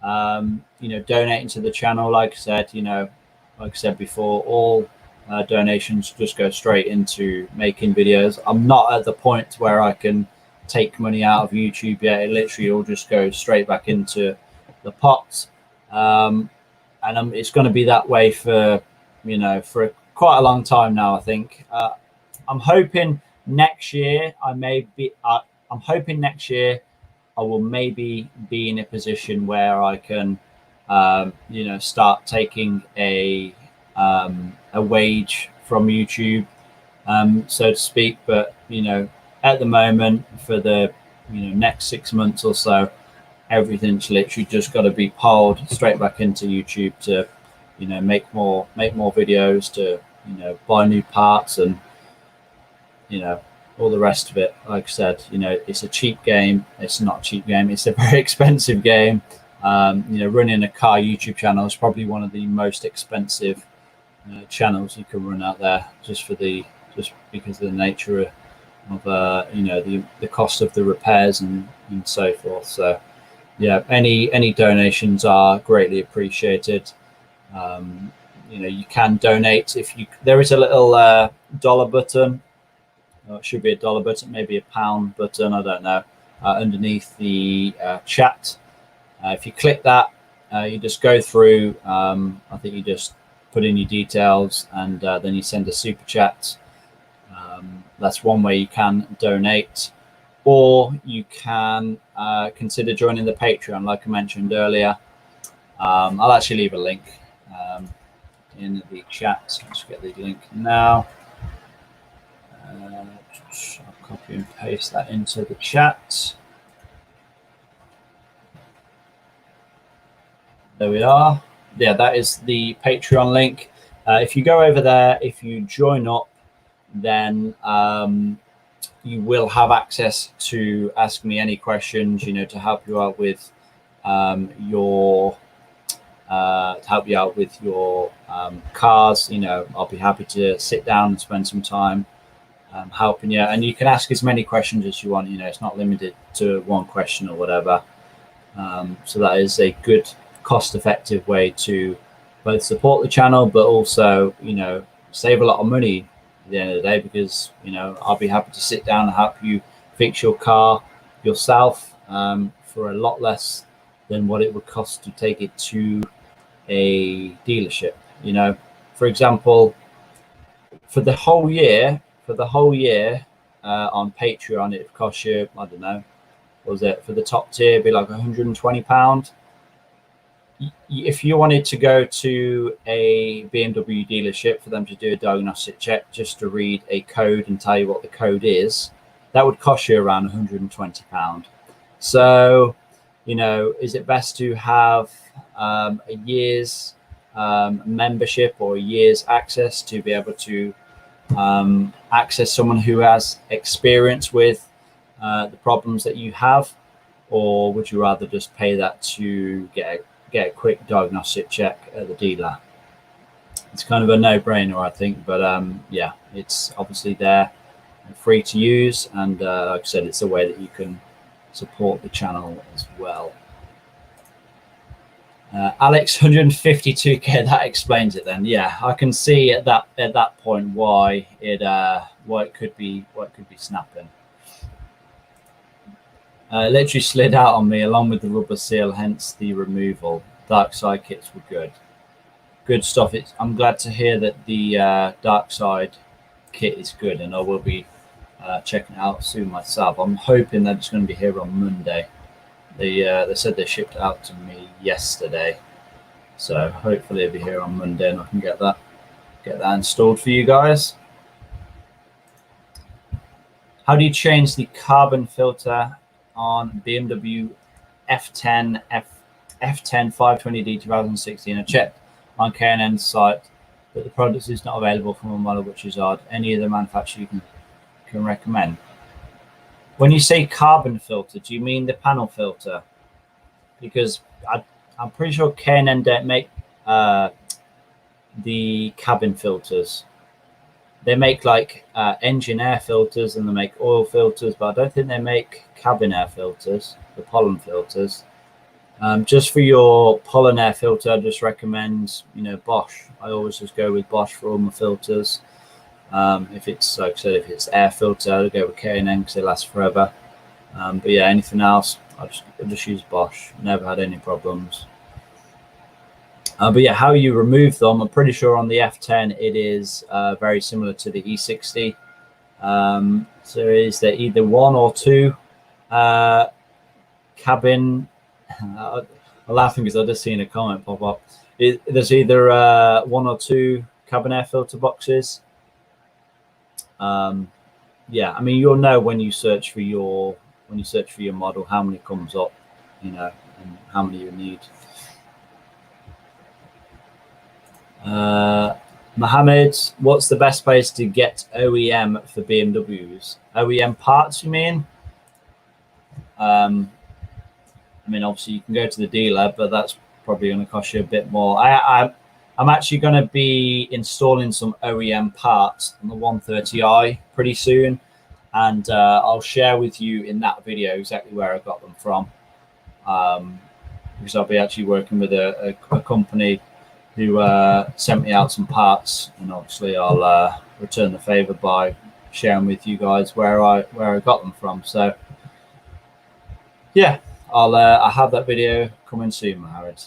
you know, donating to the channel, like I said, you know, like I said before, all donations just go straight into making videos. I'm not at the point where I can take money out of YouTube yet. It literally all just goes straight back into the pot. And it's going to be that way for, you know, for quite a long time now, I think. I'm hoping next year I'm hoping next year I will maybe be in a position where I can, you know, start taking a wage from YouTube, so to speak. But you know, at the moment, for the, you know, next 6 months or so, everything's literally just got to be piled straight back into YouTube to, you know, make more videos, to, you know, buy new parts, and you know, all the rest of it. Like I said, you know, it's a cheap game. It's not a cheap game. It's a very expensive game. You know, running a car YouTube channel is probably one of the most expensive channels you can run out there, just because of the nature of you know, the cost of the repairs and so forth. So yeah, any donations are greatly appreciated. You know, you can donate if you. There is a little dollar button. It should be a dollar button, maybe a pound button, I don't know, underneath the chat. If you click that, you just go through. I think you just put in your details, and then you send a super chat. That's one way you can donate, or you can consider joining the Patreon, like I mentioned earlier. I'll actually leave a link in the chat. Let's get the link now. I'll copy and paste that into the chat. There we are. Yeah, that is the Patreon link. If you go over there, if you join up, then you will have access to ask me any questions, you know, to help you out with your cars. You know, I'll be happy to sit down and spend some time helping you, and you can ask as many questions as you want. You know, it's not limited to one question or whatever. So that is a good, cost-effective way to both support the channel, but also, you know, save a lot of money at the end of the day, because I'll be happy to sit down and help you fix your car yourself for a lot less than what it would cost to take it to a dealership. For example, for the whole year on Patreon, it would cost you, I don't know, what was it, for the top tier, it'd be like £120. If you wanted to go to a BMW dealership for them to do a diagnostic check just to read a code and tell you what the code is, that would cost you around £120. So, is it best to have a year's membership or a year's access to be able to access someone who has experience with the problems that you have, or would you rather just pay that to get a quick diagnostic check at the dealer? It's kind of a no-brainer, I think, but yeah, it's obviously there and free to use, and like I said, it's a way that you can support the channel as well. Alex, 152k, that explains it then. Yeah, I can see at that point why it could be snapping. Literally slid out on me along with the rubber seal, hence the removal. Dark side kits were good stuff. I'm glad to hear that the dark side kit is good, and I will be checking it out soon myself. I'm hoping that it's going to be here on Monday. They said they shipped it out to me yesterday, so hopefully it'll be here on Monday and I can get that installed for you guys. How do you change the carbon filter on BMW F10 520D 2016? I checked on K&N's site, but the product is not available from a model, which is odd. Any other manufacturer you can recommend? When you say carbon filter, do you mean the panel filter? Because I'm pretty sure K&N don't make the cabin filters. They make like engine air filters and they make oil filters, but I don't think they make cabin air filters, the pollen filters. Just for your pollen air filter, I just recommend, Bosch. I always just go with Bosch for all my filters. If it's, like I said, if it's air filter, I'll go with K&N because they last forever. But yeah, anything else, I just use Bosch. Never had any problems. But yeah, how you remove them, I'm pretty sure on the F10 it is very similar to the E60. So is there either one or two cabin? I'm laughing because I just seen a comment pop up. There's either one or two cabin air filter boxes. Yeah, I mean, you'll know when you search for your model how many comes up, and how many you need. Mohammed, what's the best place to get OEM for BMWs? OEM parts, you mean? I mean, obviously you can go to the dealer, but that's probably going to cost you a bit more. I'm actually going to be installing some OEM parts on the 130i pretty soon, and I'll share with you in that video exactly where I got them from, because I'll be actually working with a company who sent me out some parts, and obviously I'll return the favor by sharing with you guys where I got them from. So yeah, I'll have that video coming soon, Mohammed.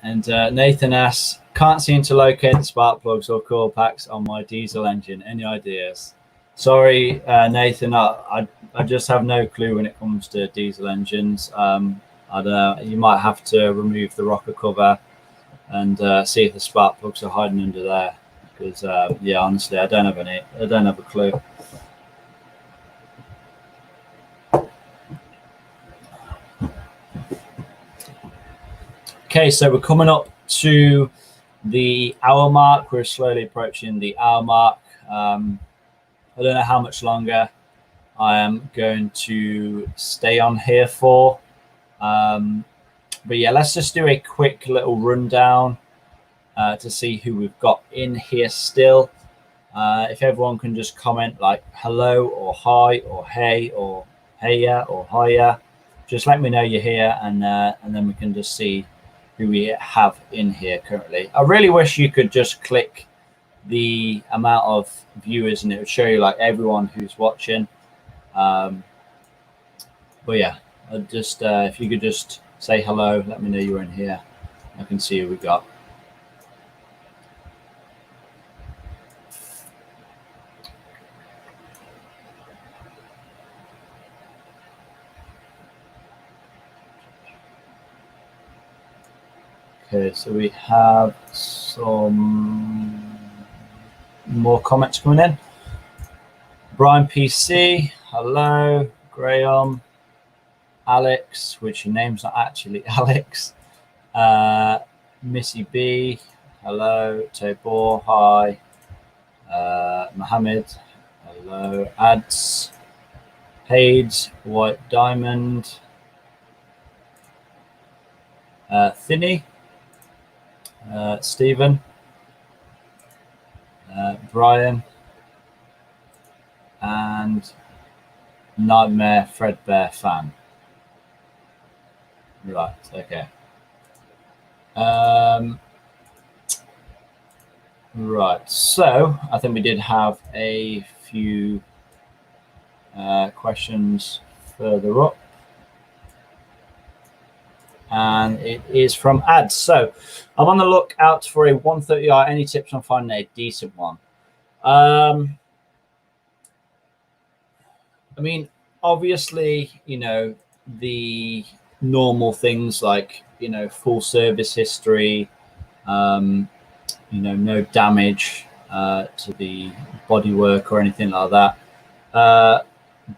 And Nathan asks, can't seem to locate the spark plugs or coil packs on my diesel engine. Any ideas? Sorry, Nathan, I just have no clue when it comes to diesel engines. I don't know, you might have to remove the rocker cover and see if the spark plugs are hiding under there, because yeah, honestly, I don't have a clue. Okay, so we're coming up to the hour mark. We're slowly approaching the hour mark. I don't know how much longer I am going to stay on here for. But yeah, let's just do a quick little rundown to see who we've got in here still. If everyone can just comment like hello or hi or hey or heya or hiya, just let me know you're here, and then we can just see who we have in here currently. I really wish you could just click the amount of viewers, and it would show you like everyone who's watching. But yeah, just if you could just say hello, let me know you're in here. I can see who we got. Okay, so we have some more comments coming in. Brian PC, hello. Graham, Alex, which your name's not actually Alex. Missy B, hello. Tabor, hi. Mohammed, hello. Ads, Page, White Diamond, Thinny, Stephen, Brian, and Nightmare Fredbear Fan. Right, okay. Right, so I think we did have a few questions further up. And it is from Ads. So I'm on the lookout for a 130i. Any tips on finding a decent one? I mean, obviously, you know, the normal things like, you know, full service history, you know, no damage to the bodywork or anything like that.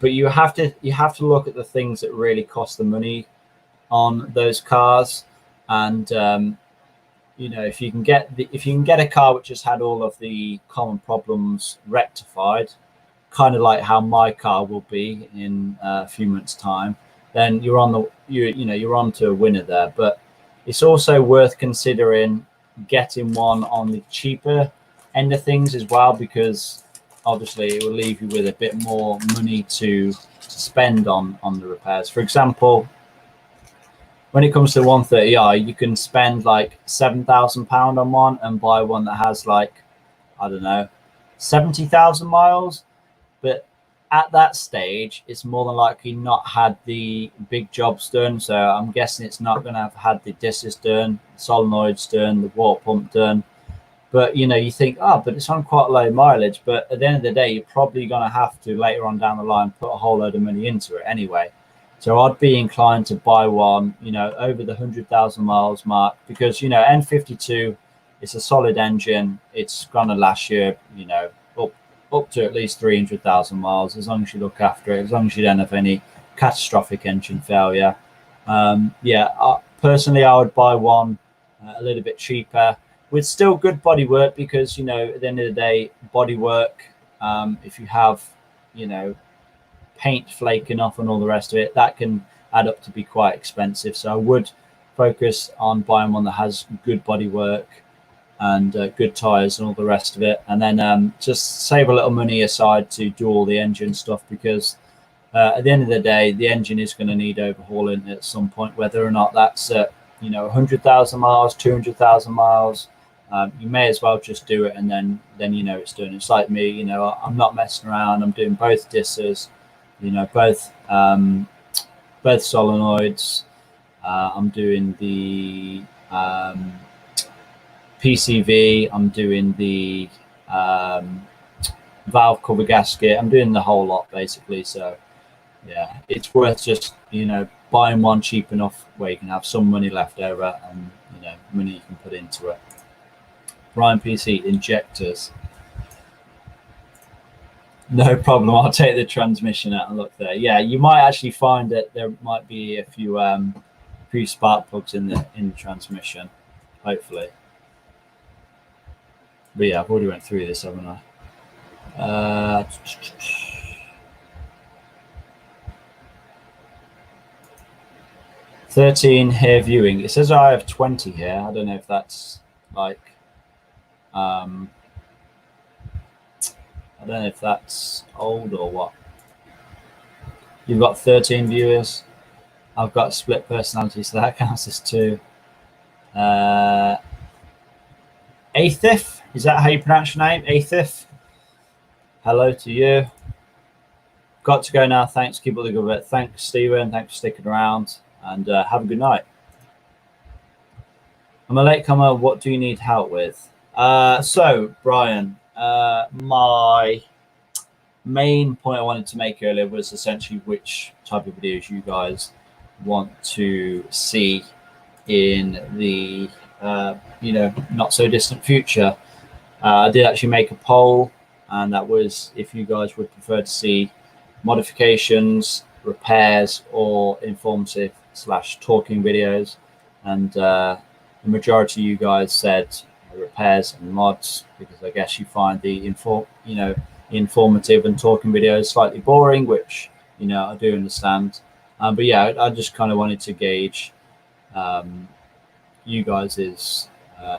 But you have to look at the things that really cost the money on those cars. And you know, if you can get a car which has had all of the common problems rectified, kind of like how my car will be in a few months' time, then you're on you're on to a winner there. But it's also worth considering getting one on the cheaper end of things as well, because obviously it will leave you with a bit more money to spend on the repairs. For example, when it comes to 130i, you can spend like £7,000 on one and buy one that has like, I don't know, 70,000 miles. But at that stage, it's more than likely not had the big jobs done. So I'm guessing it's not going to have had the discs done, solenoids done, the water pump done. But, you know, you think, oh, but it's on quite low mileage. But at the end of the day, you're probably going to have to later on down the line put a whole load of money into it anyway. So I'd be inclined to buy one, you know, over the 100,000 miles mark, because, you know, N52, it's a solid engine. It's going to last you, you know, up to at least 300,000 miles, as long as you look after it, as long as you don't have any catastrophic engine failure. Personally, I would buy one a little bit cheaper with still good bodywork, because, you know, at the end of the day, bodywork, if you have, you know, paint flaking off and all the rest of it, that can add up to be quite expensive. So I would focus on buying one that has good bodywork and good tires and all the rest of it, and then just save a little money aside to do all the engine stuff, because at the end of the day, the engine is going to need overhauling at some point, whether or not that's you know, 100,000 miles, 200,000 miles. You may as well just do it, and then you know it's done. It's like me, you know, I'm not messing around. I'm doing both dissers, you know, both solenoids. I'm doing the PCV. I'm doing the valve cover gasket. I'm doing the whole lot basically. So yeah, it's worth just, you know, buying one cheap enough where you can have some money left over, and, you know, money you can put into it. Brian PC, injectors. No problem. I'll take the transmission out and look there. Yeah, you might actually find that there might be a few spark plugs in the transmission, hopefully. But yeah, I've already went through this, haven't I? 13 here viewing. It says I have 20 here. I don't know if that's like, I don't know if that's old or what. You've got 13 viewers. I've got split personality, so that counts as 2. Athif, is that how you pronounce your name? Athif. Hello to you. Got to go now. Thanks. Keep up the good work. Thanks, Stephen. Thanks for sticking around, and have a good night. I'm a latecomer. What do you need help with? So, Brian, my main point I wanted to make earlier was essentially which type of videos you guys want to see in the not so distant future. I did actually make a poll, and that was if you guys would prefer to see modifications, repairs, or informative / talking videos, and the majority of you guys said repairs and mods, because I guess you find the informative and talking videos slightly boring, which I do understand. But yeah, I just kind of wanted to gauge you guys'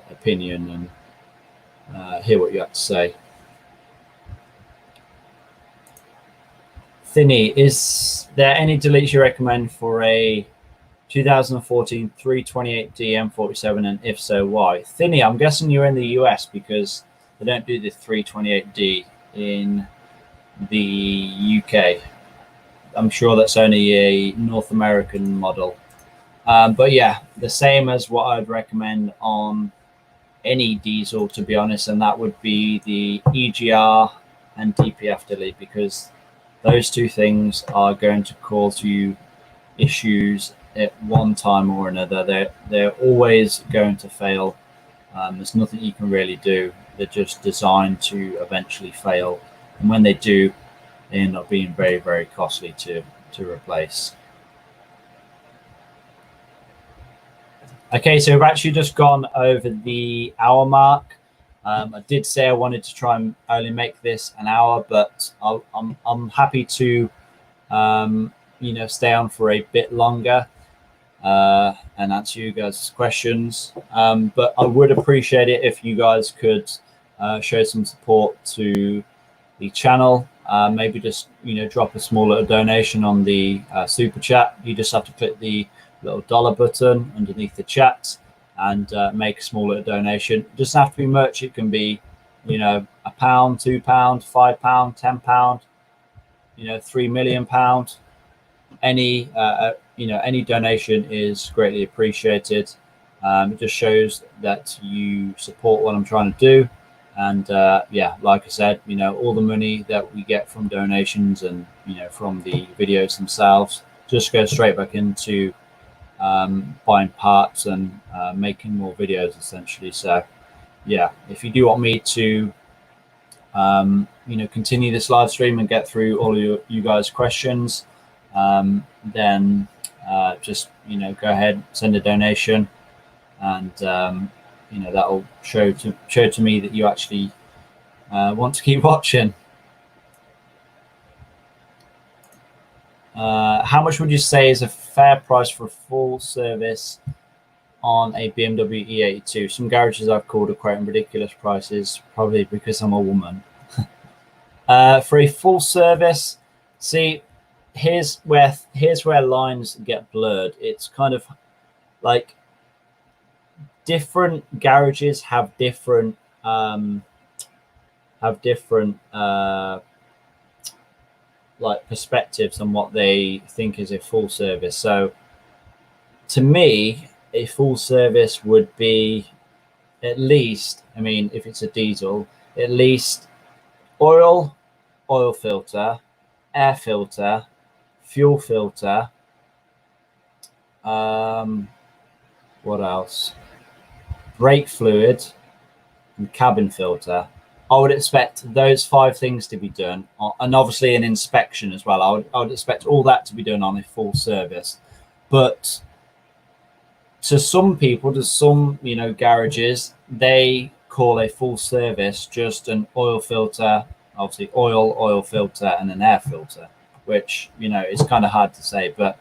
opinion and hear what you have to say. Thinny, is there any deletes you recommend for a 2014 328D M47, and if so, why? Thinny, I'm guessing you're in the US because they don't do the 328D in the UK. I'm sure that's only a North American model. But yeah, the same as what I'd recommend on any diesel, to be honest, and that would be the EGR and DPF delete, because those two things are going to cause you issues at one time or another. They're always going to fail. There's nothing you can really do. They're just designed to eventually fail, and when they do, they end up being very, very costly to replace. Okay, so we've actually just gone over the hour mark. I did say I wanted to try and only make this an hour, but I'm happy to stay on for a bit longer and answer you guys' questions. But I would appreciate it if you guys could show some support to the channel. Maybe just drop a small little donation on the super chat. You just have to click the little dollar button underneath the chat and make a small little donation. It doesn't have to be much. It can be £1, £2, £5, £10, £3 million. Any donation is greatly appreciated. It just shows that you support what I'm trying to do. And yeah, like I said, all the money that we get from donations and from the videos themselves just goes straight back into buying parts and making more videos, essentially. So yeah, if you do want me to continue this live stream and get through all of you guys' questions, then just go ahead, send a donation, and that'll show to me that you actually want to keep watching. How much would you say is a fair price for a full service on a BMW E82? Some garages I've called are quoting ridiculous prices, probably because I'm a woman. For a full service, see, here's where lines get blurred. It's kind of like different garages have different like perspectives on what they think is a full service. So to me, a full service would be at least, if it's a diesel, at least oil filter, air filter, fuel filter, what else? Brake fluid and cabin filter. I would expect those 5 things to be done, and obviously an inspection as well. I would expect all that to be done on a full service. But to some people, to some garages, they call a full service just an oil filter, obviously oil filter, and an air filter, which is kind of hard to say. But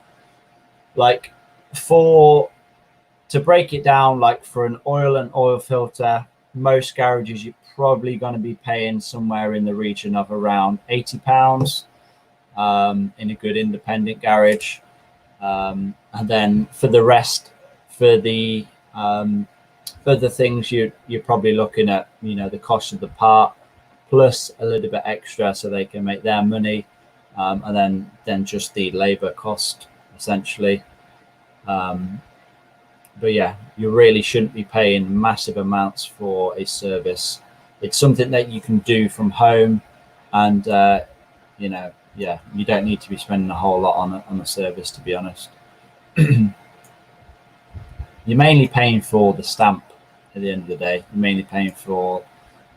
like to break it down, like for an oil filter, most garages you're probably going to be paying somewhere in the region of around £80 in a good independent garage. And then for the rest, for the Other things you're probably looking at, the cost of the part plus a little bit extra so they can make their money, and then just the labor cost essentially. But yeah, you really shouldn't be paying massive amounts for a service. It's something that you can do from home, and yeah, you don't need to be spending a whole lot on a service, to be honest. You're mainly paying for the stamp at the end of the day. You're mainly paying for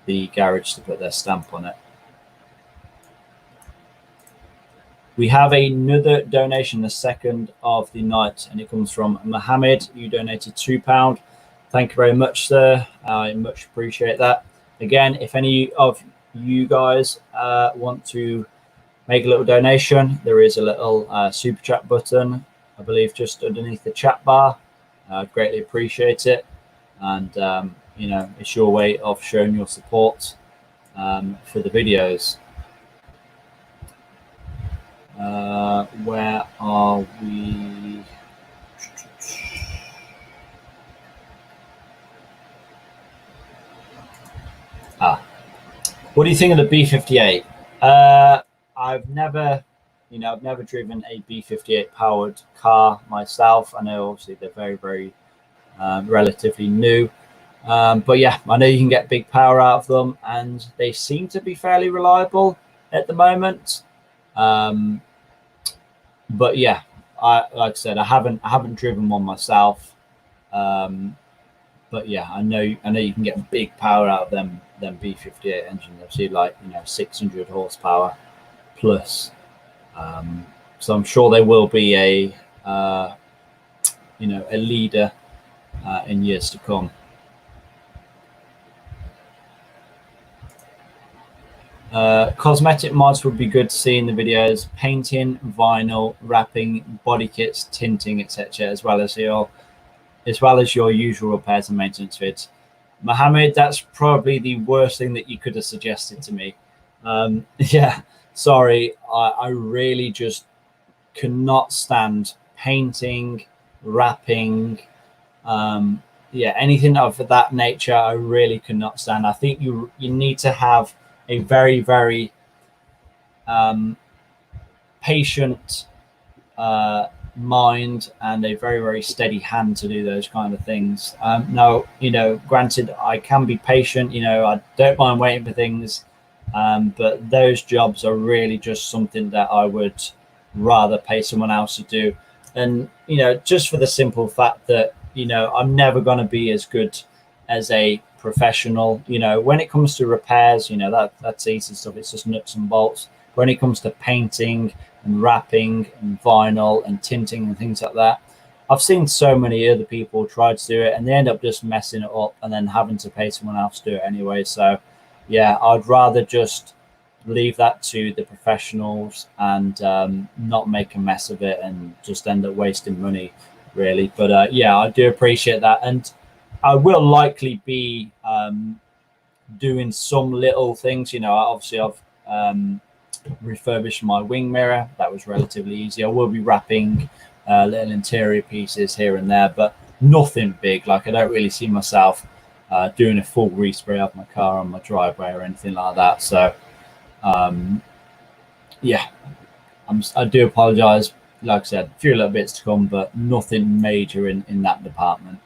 the garage to put their stamp on it. We have another donation, the second of the night, and it comes from Mohammed. You donated £2. Thank you very much, sir. I much appreciate that. Again, if any of you guys want to make a little donation, there is a little super chat button, I believe, just underneath the chat bar. I'd greatly appreciate it. And, it's your way of showing your support for the videos. Where are we? What do you think of the B58? I've never driven a B58 powered car myself. I know obviously they're very, very relatively new. But yeah, I know you can get big power out of them, and they seem to be fairly reliable at the moment. But yeah, like I said, I haven't driven one myself. But yeah, I know you can get big power out of them B58 engines. I've seen 600 horsepower plus. So I'm sure they will be a leader in years to come. Cosmetic mods would be good to see in the videos: painting, vinyl, wrapping, body kits, tinting, etc., as well as your usual repairs and maintenance vids. Mohammed, that's probably the worst thing that you could have suggested to me. Yeah, sorry, I really just cannot stand painting, wrapping, anything of that nature. I really cannot stand. I think you need to have a very, very patient mind and a very, very steady hand to do those kind of things. Now, granted, I can be patient. I don't mind waiting for things, but those jobs are really just something that I would rather pay someone else to do. And just for the simple fact that I'm never going to be as good as a professional. When it comes to repairs, that's easy stuff. It's just nuts and bolts. When it comes to painting and wrapping and vinyl and tinting and things like that, I've seen so many other people try to do it and they end up just messing it up and then having to pay someone else to do it anyway. So yeah, I'd rather just leave that to the professionals and not make a mess of it and just end up wasting money, really. But yeah, I do appreciate that, and I will likely be doing some little things. Obviously I've refurbished my wing mirror. That was relatively easy. I will be wrapping little interior pieces here and there, but nothing big. Like, I don't really see myself doing a full respray of my car on my driveway or anything like that. So yeah, I do apologize. Like I said, a few little bits to come, but nothing major in that department.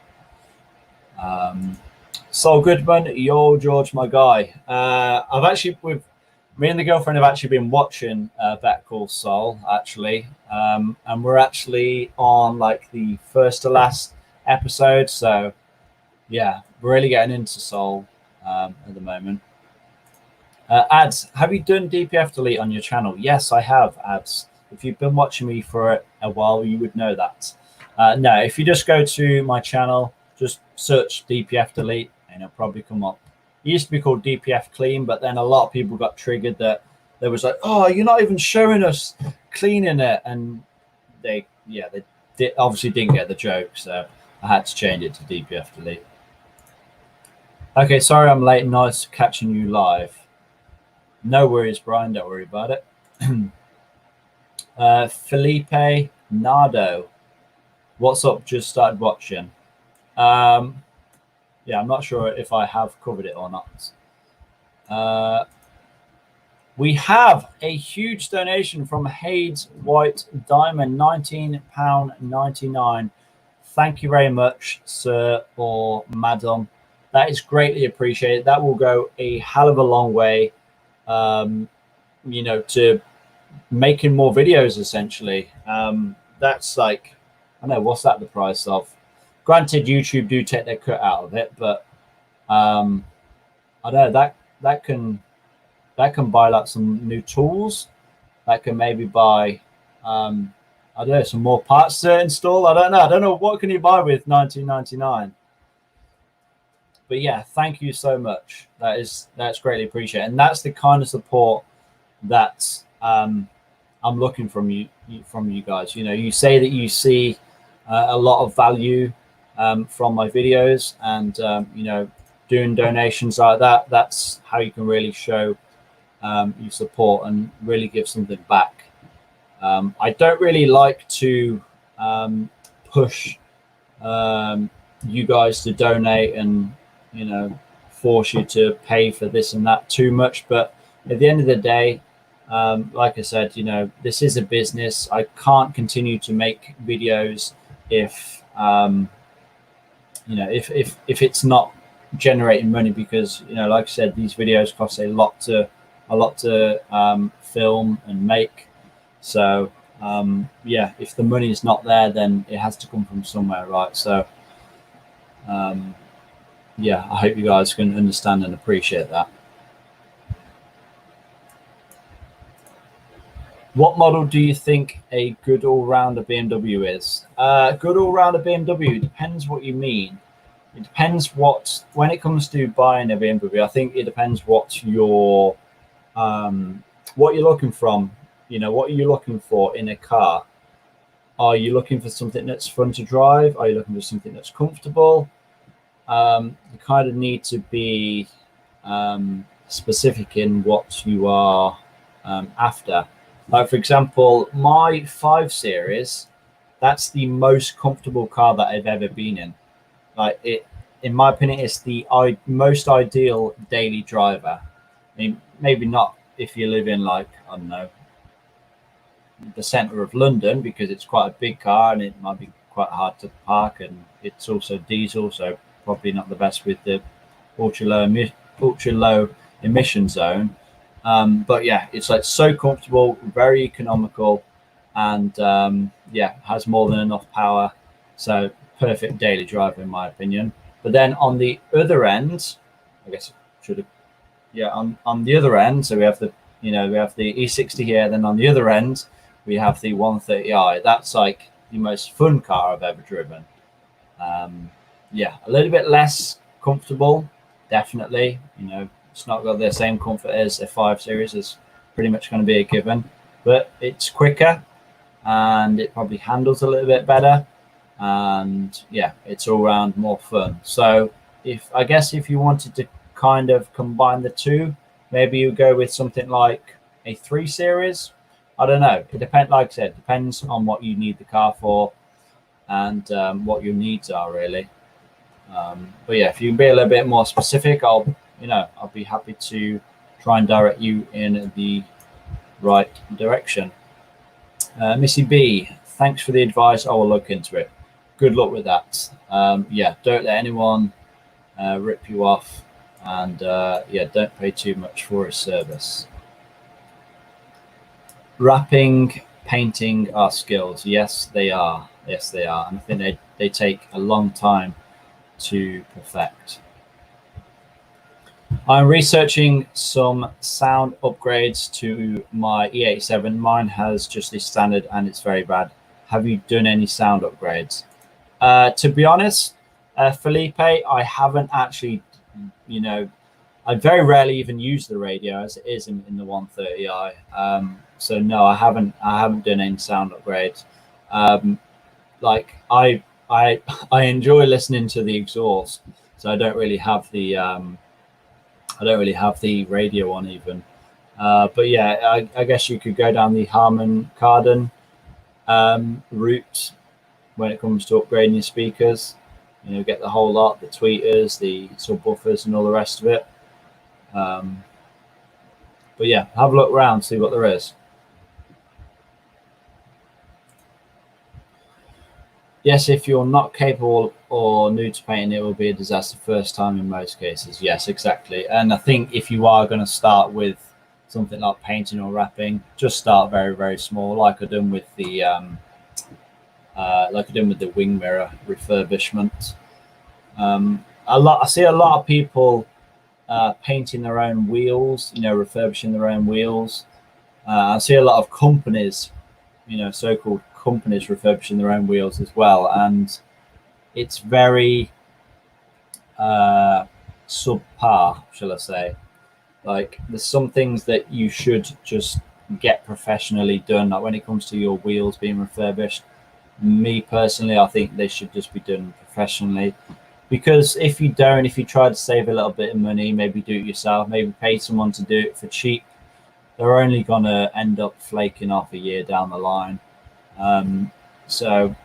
Saul Goodman, yo, George, my guy. Me and the girlfriend have actually been watching Better Call Saul, actually. And we're actually on the first to last episode. So yeah, we're really getting into Saul at the moment. Ads, have you done DPF delete on your channel? Yes, I have, Ads. If you've been watching me for a while, you would know that. No, if you just go to my channel, just search DPF delete and it'll probably come up. It used to be called DPF clean, but then a lot of people got triggered that they was like, oh, you're not even showing us cleaning it. And they obviously didn't get the joke. So I had to change it to DPF delete. Okay, sorry I'm late. Nice catching you live. No worries, Brian. Don't worry about it. Felipe Nardo. What's up? Just started watching. yeah, I'm not sure if I have covered it or not. We have a huge donation from Hades White Diamond, £19.99. Thank you very much, sir or madam. That is greatly appreciated. That will go a hell of a long way, you know, to making more videos, essentially. That's like, I don't know, what's that the price of? Granted, YouTube do take their cut out of it, but I don't know, that can buy like some new tools. That can maybe buy I don't know, some more parts to install. I don't know what can you buy with 19.99. But yeah, thank you so much. That's greatly appreciated, and that's the kind of support that I'm looking from you guys. You know, you say that you see a lot of value from my videos, and you know, doing donations like that, that's how you can really show your support and really give something back. I don't really like to push you guys to donate and, you know, force you to pay for this and that too much. But at the end of the day, like I said, you know, this is a business. I can't continue to make videos if, you know, if it's not generating money, because, you know, like I said, these videos cost a lot to film and make. So yeah, if the money is not there, then it has to come from somewhere, right? So yeah, I hope you guys can understand and appreciate that. What model do you think a good all-rounder BMW is? Good all-rounder BMW depends what you mean. It depends when it comes to buying a BMW, I think it depends what you're looking from. You know, what are you looking for in a car? Are you looking for something that's fun to drive? Are you looking for something that's comfortable? You kind of need to be specific in what you are after. Like, for example, my 5 Series, that's the most comfortable car that I've ever been in. Like, it, in my opinion, it's the most ideal daily driver. I mean, maybe not if you live in, like, I don't know, the center of London, because it's quite a big car and it might be quite hard to park, and it's also diesel, so probably not the best with the ultra low emission zone. But yeah, it's like so comfortable, very economical, and yeah, has more than enough power. So perfect daily driver in my opinion. But then on the other end, I guess I should have, yeah, on the other end, so we have the, you know, we have the E60 here. Then on the other end, we have the 130i. That's like the most fun car I've ever driven. Yeah, a little bit less comfortable, definitely. You know, it's not got the same comfort as a 5 Series. Is pretty much going to be a given, but it's quicker and it probably handles a little bit better, and yeah, it's all around more fun. So I guess if you wanted to kind of combine the two, maybe you go with something like a 3 Series. I don't know. It depends. Like I said, depends on what you need the car for and what your needs are, really. But yeah, if you can be a little bit more specific, I'll be happy to try and direct you in the right direction. Missy B, thanks for the advice. I will look into it. Good luck with that. Yeah, don't let anyone rip you off, and yeah, don't pay too much for a service. Wrapping, painting are skills. Yes, they are. Yes, they are. And I think they take a long time to perfect. I'm researching some sound upgrades to my E87. Mine has just the standard and it's very bad. Have you done any sound upgrades? To be honest, Felipe, I haven't actually, you know, I very rarely even use the radio as it is in the 130i. So no, I haven't done any sound upgrades. Like I enjoy listening to the exhaust, so I don't really have the radio on even. But yeah, I guess you could go down the Harman Kardon route when it comes to upgrading your speakers. You know, get the whole lot, the tweeters, the subwoofers, and all the rest of it. But yeah, have a look around, see what there is. Yes, if you're not capable or new to painting, it will be a disaster first time in most cases. Yes, exactly. And I think if you are going to start with something like painting or wrapping, just start very, very small, like I done with the wing mirror refurbishment. I see a lot of people painting their own wheels, you know, refurbishing their own wheels. I see a lot of companies, you know, so-called companies refurbishing their own wheels as well, and it's very subpar, shall I say. Like, there's some things that you should just get professionally done, like when it comes to your wheels being refurbished. Me personally, I think they should just be done professionally, because if you try to save a little bit of money, maybe do it yourself, maybe pay someone to do it for cheap, they're only going to end up flaking off a year down the line. So,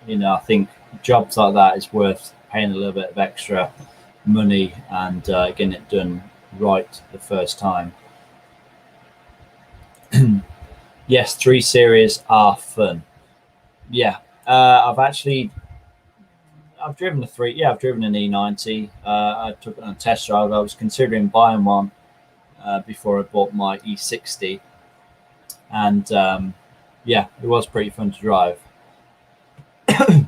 you know, I think jobs like that is worth paying a little bit of extra money and getting it done right the first time. Yes, 3 Series are fun. Yeah, I've driven a 3. Yeah, I've driven an E90. I took it on a test drive. I was considering buying one before I bought my E60, and yeah, it was pretty fun to drive. I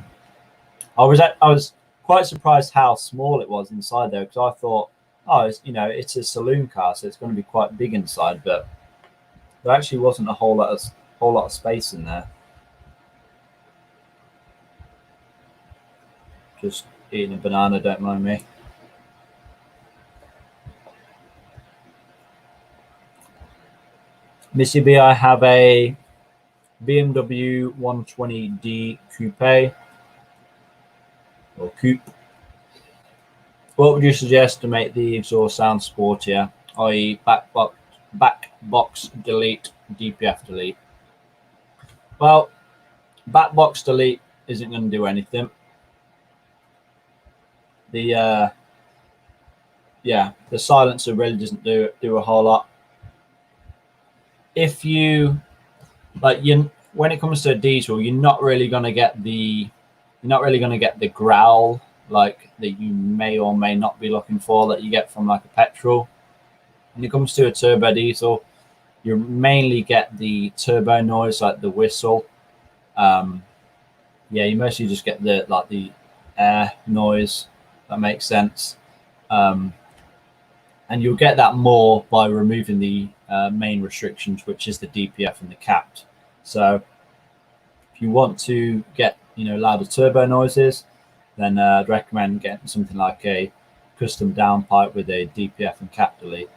was quite surprised how small it was inside there, because I thought, oh, it's a saloon car, so it's going to be quite big inside, but there actually wasn't a whole lot of space in there. Just eating a banana, don't mind me. Missy B, I have a BMW 120D Coupe or Coupe. What would you suggest to make the exhaust sound sportier, i.e. back box delete, DPF delete? Well, back box delete isn't going to do anything. The silencer really doesn't do a whole lot. If you when it comes to a diesel, you're not really going to get the growl like that you may or may not be looking for that you get from like a petrol. When it comes to a turbo diesel, you mainly get the turbo noise, like the whistle. You mostly just get the air noise. That makes sense. And you'll get that more by removing the main restrictions, which is the DPF and the capped. So if you want to get louder turbo noises, then I'd recommend getting something like a custom downpipe with a DPF and cap delete.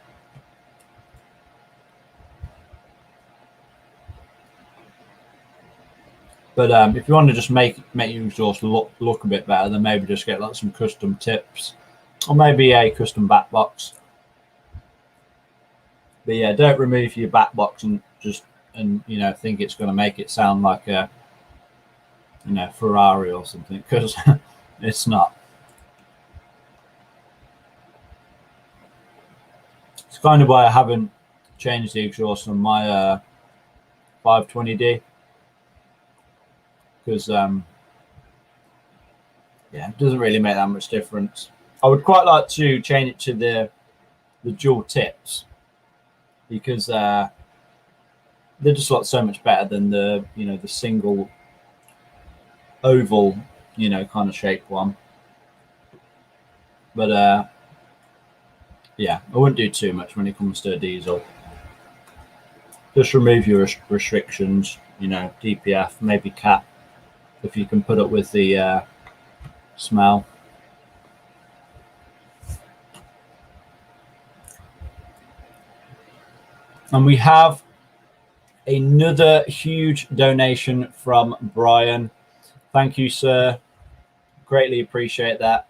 But if you want to just make your exhaust look a bit better, then maybe just get like some custom tips, or maybe a custom back box. But yeah, don't remove your back box and think it's going to make it sound like a Ferrari or something, because it's not. It's kind of why I haven't changed the exhaust on my 520D, because it doesn't really make that much difference. I would quite like to change it to the dual tips, because they're just so much better than the the single oval kind of shaped one. But I wouldn't do too much when it comes to a diesel. Just remove your restrictions, DPF, maybe cap, if you can put up with the smell. And we have another huge donation from Brian. Thank you, sir. Greatly appreciate that.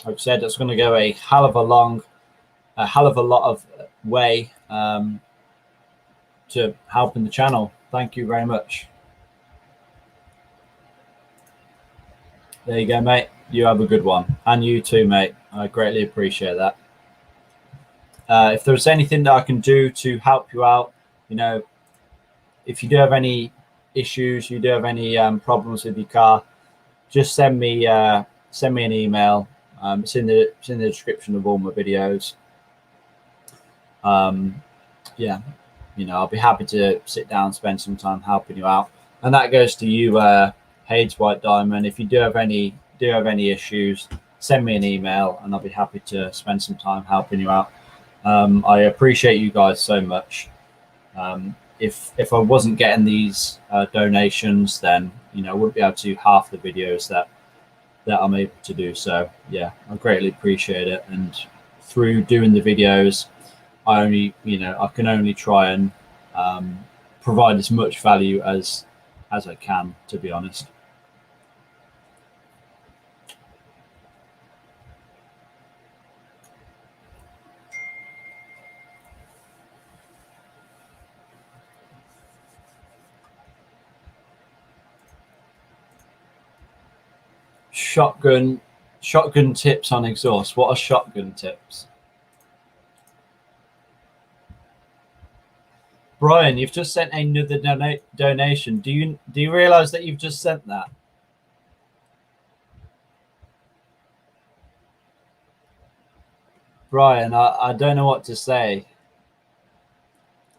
I've said it's going to go a hell of a lot of way to helping the channel. Thank you very much. There you go, mate. You have a good one. And you too, mate. I greatly appreciate that. If there's anything that I can do to help you out, you know, if you do have any issues, you do have any problems with your car, just send me an email. It's in the description of all my videos. Yeah, you know, I'll be happy to sit down, spend some time helping you out. And that goes to you, Hades White Diamond. If you do have any issues, send me an email, and I'll be happy to spend some time helping you out. I appreciate you guys so much. If I wasn't getting these donations, then you know I wouldn't be able to do half the videos that I'm able to do. So yeah, I greatly appreciate it. And through doing the videos, I can only try and provide as much value as I can, to be honest. Shotgun tips on exhaust. What are shotgun tips? Brian, you've just sent another donation. Do you realize that you've just sent that? Brian, I don't know what to say.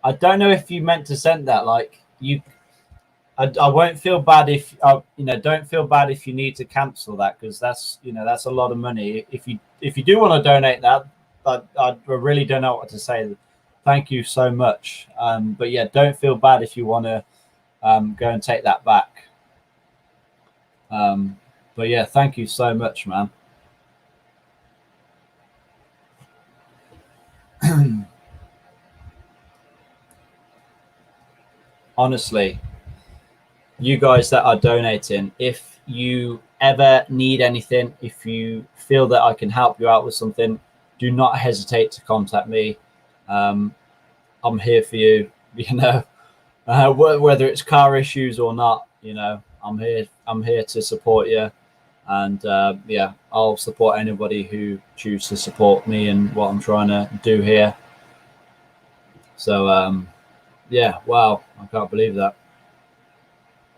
I don't know if you meant to send that. Like I won't feel bad if don't feel bad if you need to cancel that, because that's a lot of money. If you do want to donate that, I really don't know what to say. Thank you so much. But yeah, don't feel bad if you want to go and take that back. But yeah, thank you so much, man. Honestly, you guys that are donating, if you ever need anything, if you feel that I can help you out with something, do not hesitate to contact me. I'm here for you, whether it's car issues or not, I'm here to support you. And yeah, I'll support anybody who chooses to support me and what I'm trying to do here. So yeah, wow, I can't believe that.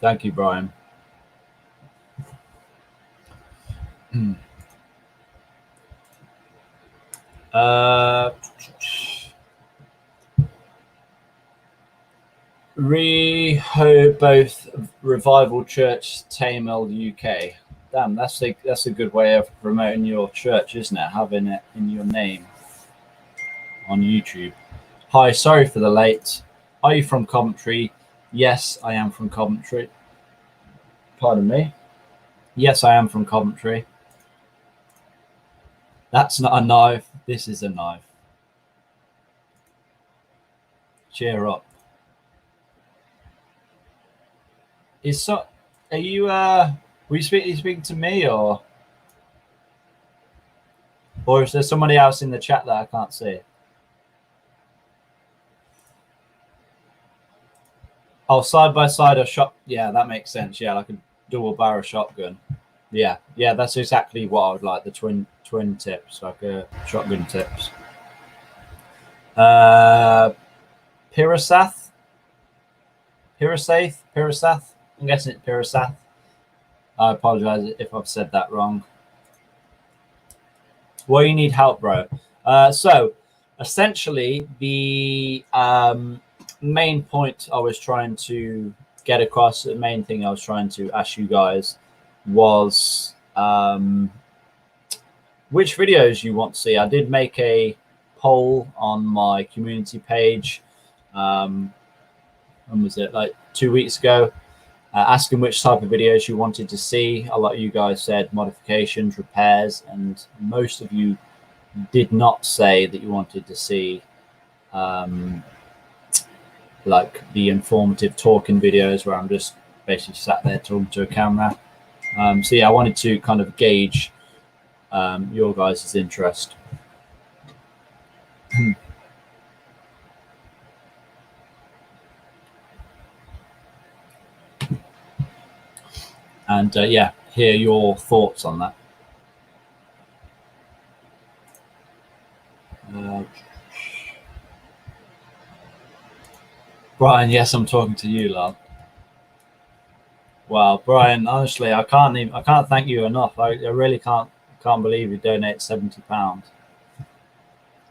Thank you, Brian. Rehoboth Revival Church, Tamil, UK. Damn, that's a good way of promoting your church, isn't it? Having it in your name on YouTube. Hi, sorry for the late. Are you from Coventry? Yes, I am from Coventry. Pardon me? Yes, I am from Coventry. That's not a knife. This is a knife. Cheer up. Are you were you speaking to me, or is there somebody else in the chat that I can't see? Oh, side by side or shot. Yeah, that makes sense. Yeah, like a dual barrel shotgun. Yeah, that's exactly what I would like. The twin tips, like a shotgun tips. Pirasath. I'm guessing it's Pirasath. I apologize if I've said that wrong. Well, you need help, bro. So essentially, the main point I was trying to get across, the main thing I was trying to ask you guys was which videos you want to see. I did make a poll on my community page. When was it? Like 2 weeks ago. Asking which type of videos you wanted to see. A lot of you guys said modifications, repairs, and most of you did not say that you wanted to see like the informative talking videos where I'm just basically sat there talking to a camera. So yeah, I wanted to kind of gauge your guys' interest. And yeah, hear your thoughts on that. Brian, yes, I'm talking to you, lad. Wow, Brian, honestly, I can't thank you enough. I really can't believe you donate £70.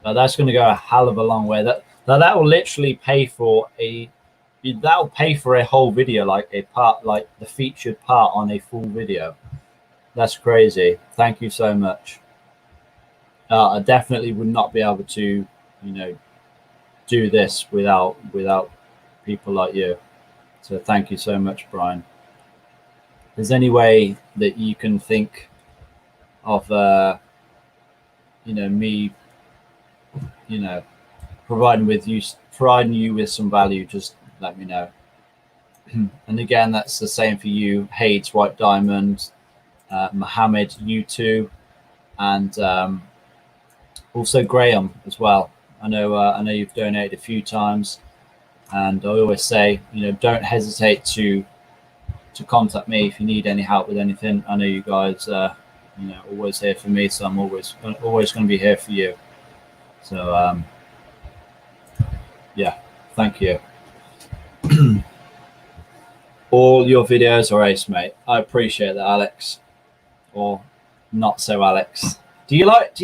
That's going to go a hell of a long way. That will literally pay for that'll pay for a whole video, like a part, like the featured part on a full video. That's crazy. Thank you so much. I definitely would not be able to, do this without people like you. So thank you so much, Brian. If there's any way that you can think of, me, providing you with some value, just let me know. And again, that's the same for you, Hades, White Diamond, Mohammed, you too, and also Graham as well. I know you've donated a few times, and I always say, don't hesitate to contact me if you need any help with anything. I know you guys, always here for me, so I'm always going to be here for you. So yeah, thank you. All your videos are ace, mate. I appreciate that, Alex, or not so, Alex. Do you not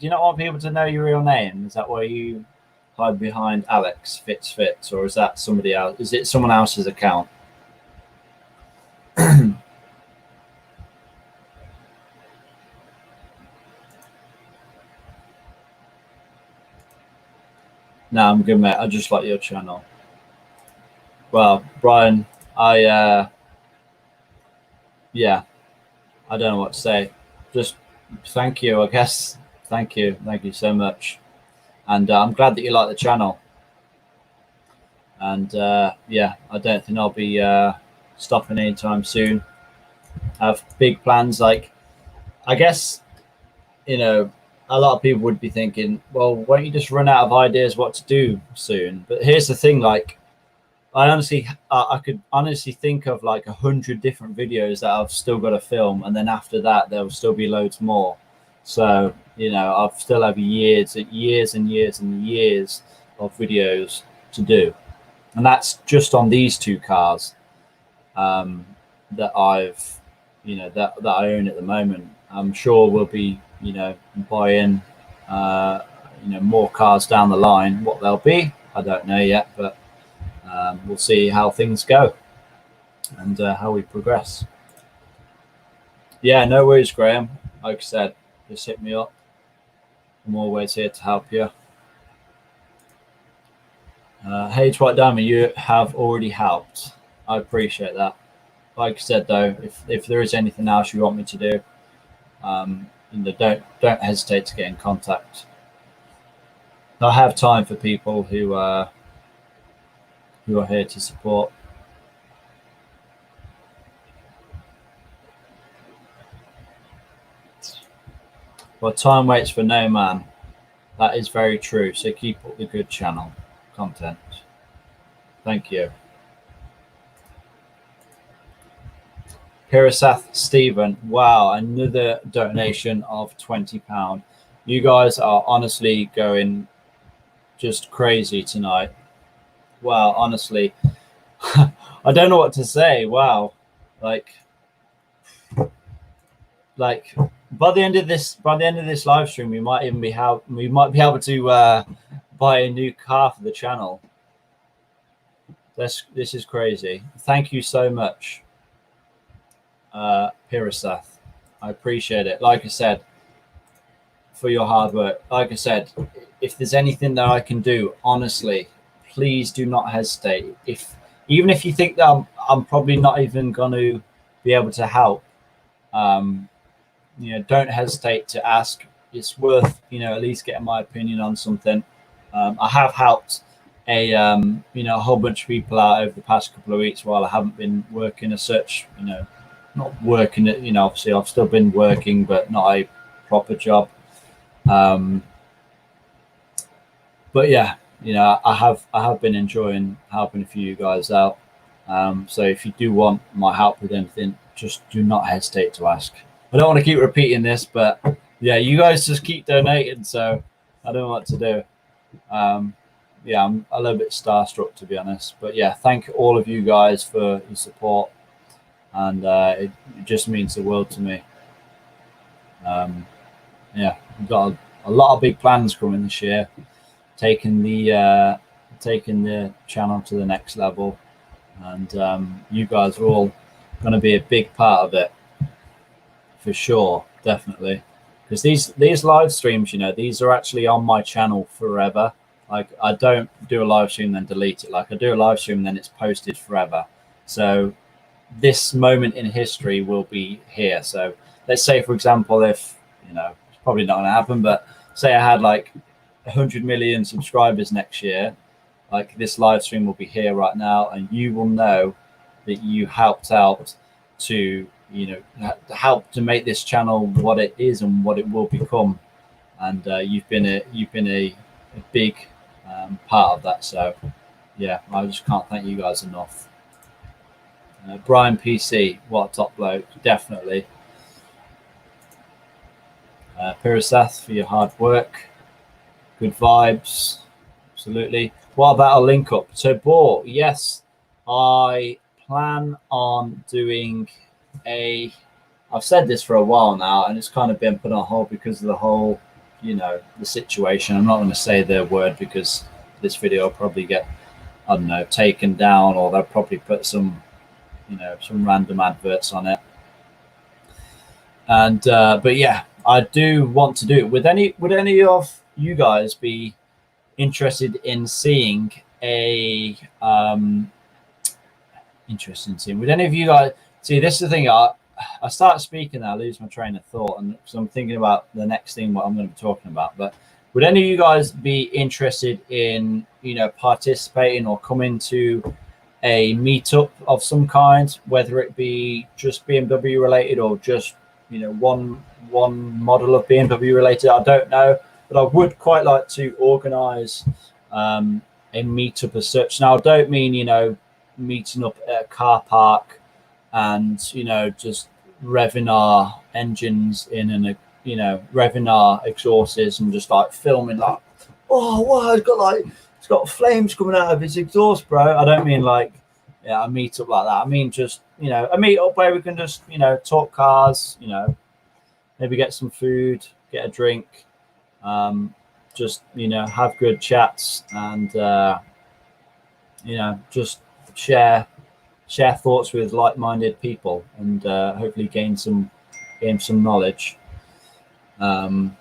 want people to know your real name? Is that why you hide behind Alex Fits, or is that somebody else? Is it someone else's account? No, I'm good, mate. I just like your channel. Well, Brian, I don't know what to say. Just thank you, I guess. Thank you so much, and I'm glad that you like the channel. And I don't think I'll be stopping anytime soon. I have big plans. Like, I guess, a lot of people would be thinking, well, won't you just run out of ideas what to do soon? But here's the thing, like, I could honestly think of like 100 different videos that I've still got to film, and then after that there will still be loads more. So I still have years and years and years of videos to do, and that's just on these two cars that I've that I own at the moment. I'm sure we'll be buying more cars down the line. What they'll be, I don't know yet, but we'll see how things go and how we progress. Yeah, no worries, Graham. Like I said, just hit me up. I'm always here to help you. Hey, White Diamond, you have already helped. I appreciate that. Like I said, though, if there is anything else you want me to do, don't hesitate to get in contact. I have time for people who are here to support. Well, time waits for no man. That is very true. So keep up the good channel content. Thank you. Hirasath Stephen, wow, another donation of £20. You guys are honestly going just crazy tonight. Wow, honestly, I don't know what to say. Wow, like by the end of this live stream, we might be able to buy a new car for the channel. This is crazy. Thank you so much, Pirasath. I appreciate it. Like I said, for your hard work. Like I said, if there's anything that I can do, honestly, please do not hesitate. Even if you think that I'm probably not even going to be able to help, don't hesitate to ask. It's worth at least getting my opinion on something. I have helped a whole bunch of people out over the past couple of weeks while I haven't been working as such. Not working at obviously I've still been working, but not a proper job. But yeah, I have been enjoying helping a few of you guys out. So if you do want my help with anything, just do not hesitate to ask. I don't want to keep repeating this, but yeah, you guys just keep donating, so I don't know what to do. Yeah, I'm a little bit starstruck, to be honest. But yeah, thank all of you guys for your support, and it just means the world to me. Yeah, we've got a lot of big plans coming this year, taking the channel to the next level, and you guys are all going to be a big part of it, for sure, definitely. Because these live streams, you know, these are actually on my channel forever. Like, I don't do a live stream then delete it. Like, I do a live stream and then it's posted forever. So this moment in history will be here. So let's say, for example, if, you know, it's probably not going to happen, but say I had like 100 million subscribers next year, like, this live stream will be here right now, and you will know that you helped out to, you know, help to make this channel what it is and what it will become. And you've been a big part of that. So yeah, I just can't thank you guys enough. Brian PC, what a top bloke, definitely. Pirasath, for your hard work, good vibes, absolutely. What about a link up? So Boar, yes, I plan on doing I've said this for a while now, and it's kind of been put on hold because of the whole, you know, the situation. I'm not going to say the word because this video will probably get, I don't know, taken down, or they'll probably put some, you know, some random adverts on it. And but yeah, I do want to do it. Would any of you guys be interested in seeing a would any of you guys see, this is the thing, I start speaking and I lose my train of thought, and so I'm thinking about the next thing what I'm going to be talking about. But would any of you guys be interested in, you know, participating or coming to a meetup of some kind, whether it be just BMW related or just, you know, one model of BMW related? I don't know, but I would quite like to organize a meetup as such. Now, I don't mean, you know, meeting up at a car park and, you know, just revving our engines in and, you know, revving our exhausts and just like filming like, oh wow, it's got flames coming out of his exhaust, bro. I don't mean like, yeah, a meetup like that. I mean just, you know, a meetup where we can just, you know, talk cars, you know, maybe get some food, get a drink, just, you know, have good chats, and you know, just share thoughts with like-minded people, and hopefully gain some knowledge. But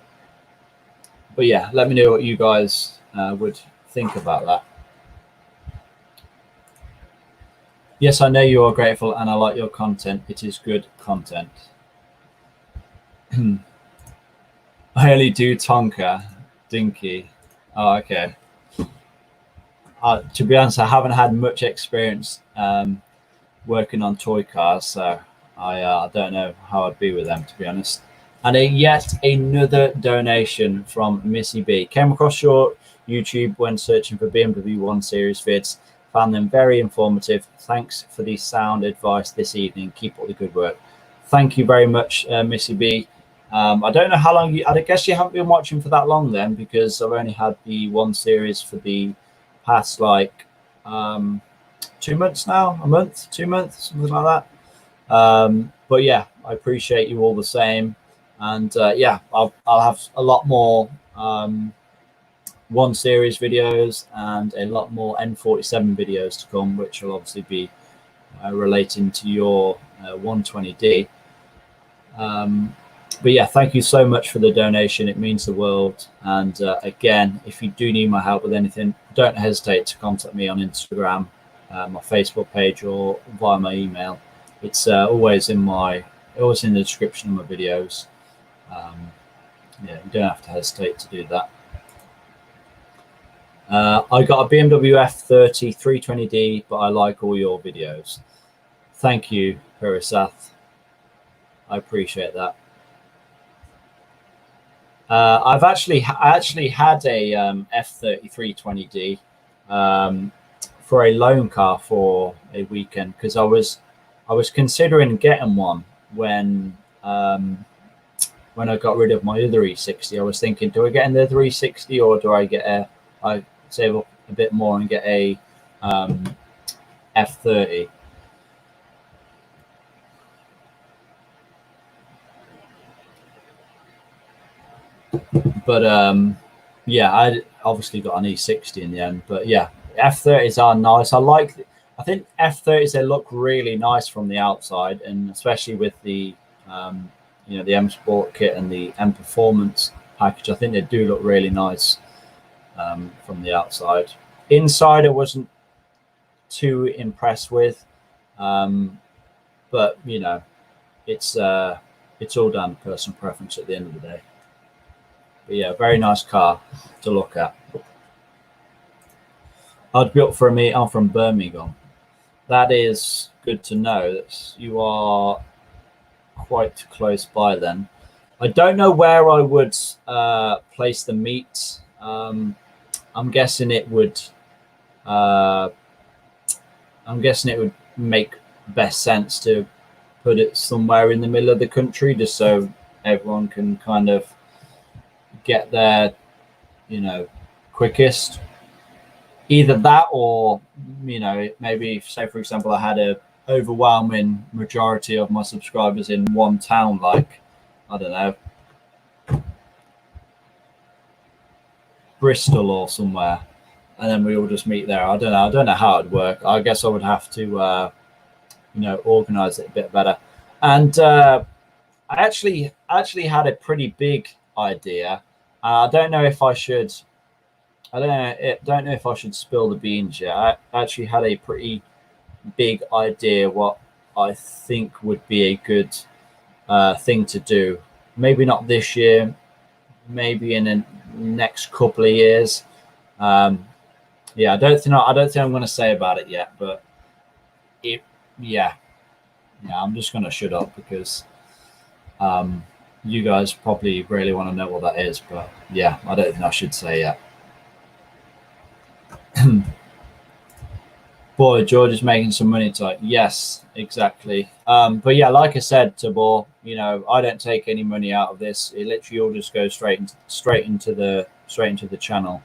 yeah, let me know what you guys would think about that. Yes, I know you are grateful, and I like your content. It is good content. I only do Tonka, Dinky. Oh, okay. To be honest, I haven't had much experience working on toy cars, so I don't know how I'd be with them, to be honest. And yet another donation from Missy B. Came across your YouTube when searching for BMW 1 Series vids. Found them very informative. Thanks for the sound advice this evening. Keep up the good work. Thank you very much, Missy B. I don't know how long I guess you haven't been watching for that long then, because I've only had the 1 Series for the past like 2 months now, a month, 2 months, something like that. But yeah, I appreciate you all the same. And yeah, I'll have a lot more 1 Series videos and a lot more N47 videos to come, which will obviously be relating to your 120D. But yeah, thank you so much for the donation. It means the world. And again, if you do need my help with anything, don't hesitate to contact me on Instagram, my Facebook page, or via my email. It's always in the description of my videos. Yeah, you don't have to hesitate to do that. I got a BMW F30 320D, but I like all your videos. Thank you, Pirasath. I appreciate that. I actually had a F30 320D for a loan car for a weekend, because I was considering getting one when I got rid of my other E60. I was thinking, do I get another 360 or do I get I save up a bit more and get a F30? But yeah, I obviously got an E60 in the end. But yeah, F30s are nice. I think F30s, they look really nice from the outside, and especially with the the M Sport kit and the M Performance package, I think they do look really nice from the outside. Inside, I wasn't too impressed with, but it's all down to personal preference at the end of the day. But yeah, very nice car to look at. I'd be up for a meet. I'm from Birmingham. That is good to know that you are quite close by then. I don't know where I would place the meet. I'm guessing it would make best sense to put it somewhere in the middle of the country, just so everyone can kind of get there, quickest. Either that, or maybe, say for example, I had a overwhelming majority of my subscribers in one town, like, I don't know, Bristol or somewhere, and then we all just meet there. I don't know how it'd work. I guess I would have to organize it a bit better. And I actually had a pretty big idea. I don't know if I should spill the beans yet. I actually had a pretty big idea what I think would be a good thing to do. Maybe not this year, maybe in the next couple of years. I don't think I'm going to say about it yet, but I'm just going to shut up because you guys probably really want to know what that is. But yeah, I don't think I should say yet. Boy, George is making some money tonight. Yes, exactly. But yeah, like I said to Bo, I don't take any money out of this. It literally all just goes straight into the channel.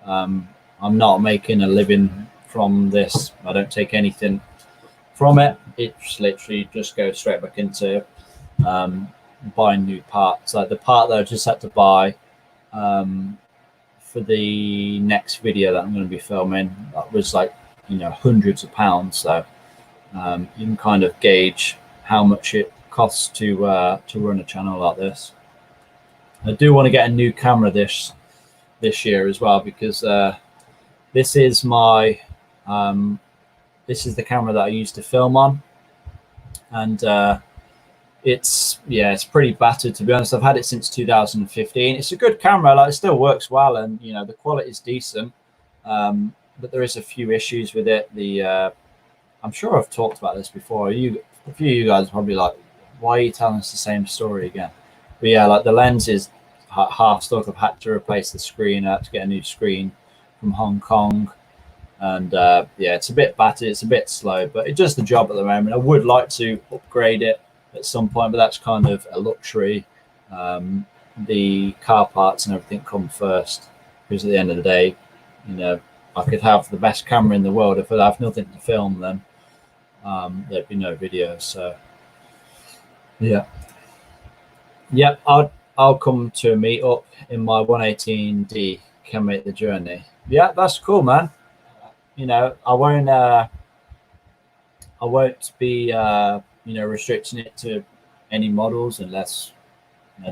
I'm not making a living from this. I don't take anything from it. It's literally just goes straight back into buying new parts. Like the part that I just had to buy for the next video that I'm going to be filming, that was like hundreds of pounds. So you can kind of gauge how much it costs to run a channel like this. I do want to get a new camera this year as well, because this is my this is the camera that I used to film on, and it's pretty battered, to be honest. I've had it since 2015. It's a good camera, like it still works well, and the quality is decent, but there is a few issues with it. I'm sure I've talked about this before. A few of you guys are probably like, why are you telling us the same story again? But yeah, like the lens is half stuck. I've had to replace the screen. I had to get a new screen from Hong Kong, and it's a bit battered, it's a bit slow, but it does the job at the moment. I would like to upgrade it at some point, but that's kind of a luxury. The car parts and everything come first, because at the end of the day, I could have the best camera in the world. If I have nothing to film, then there'd be no videos. So I'll come to a meetup in my 118D. Can make the journey. Yeah, that's cool, man. I won't be restricting it to any models, unless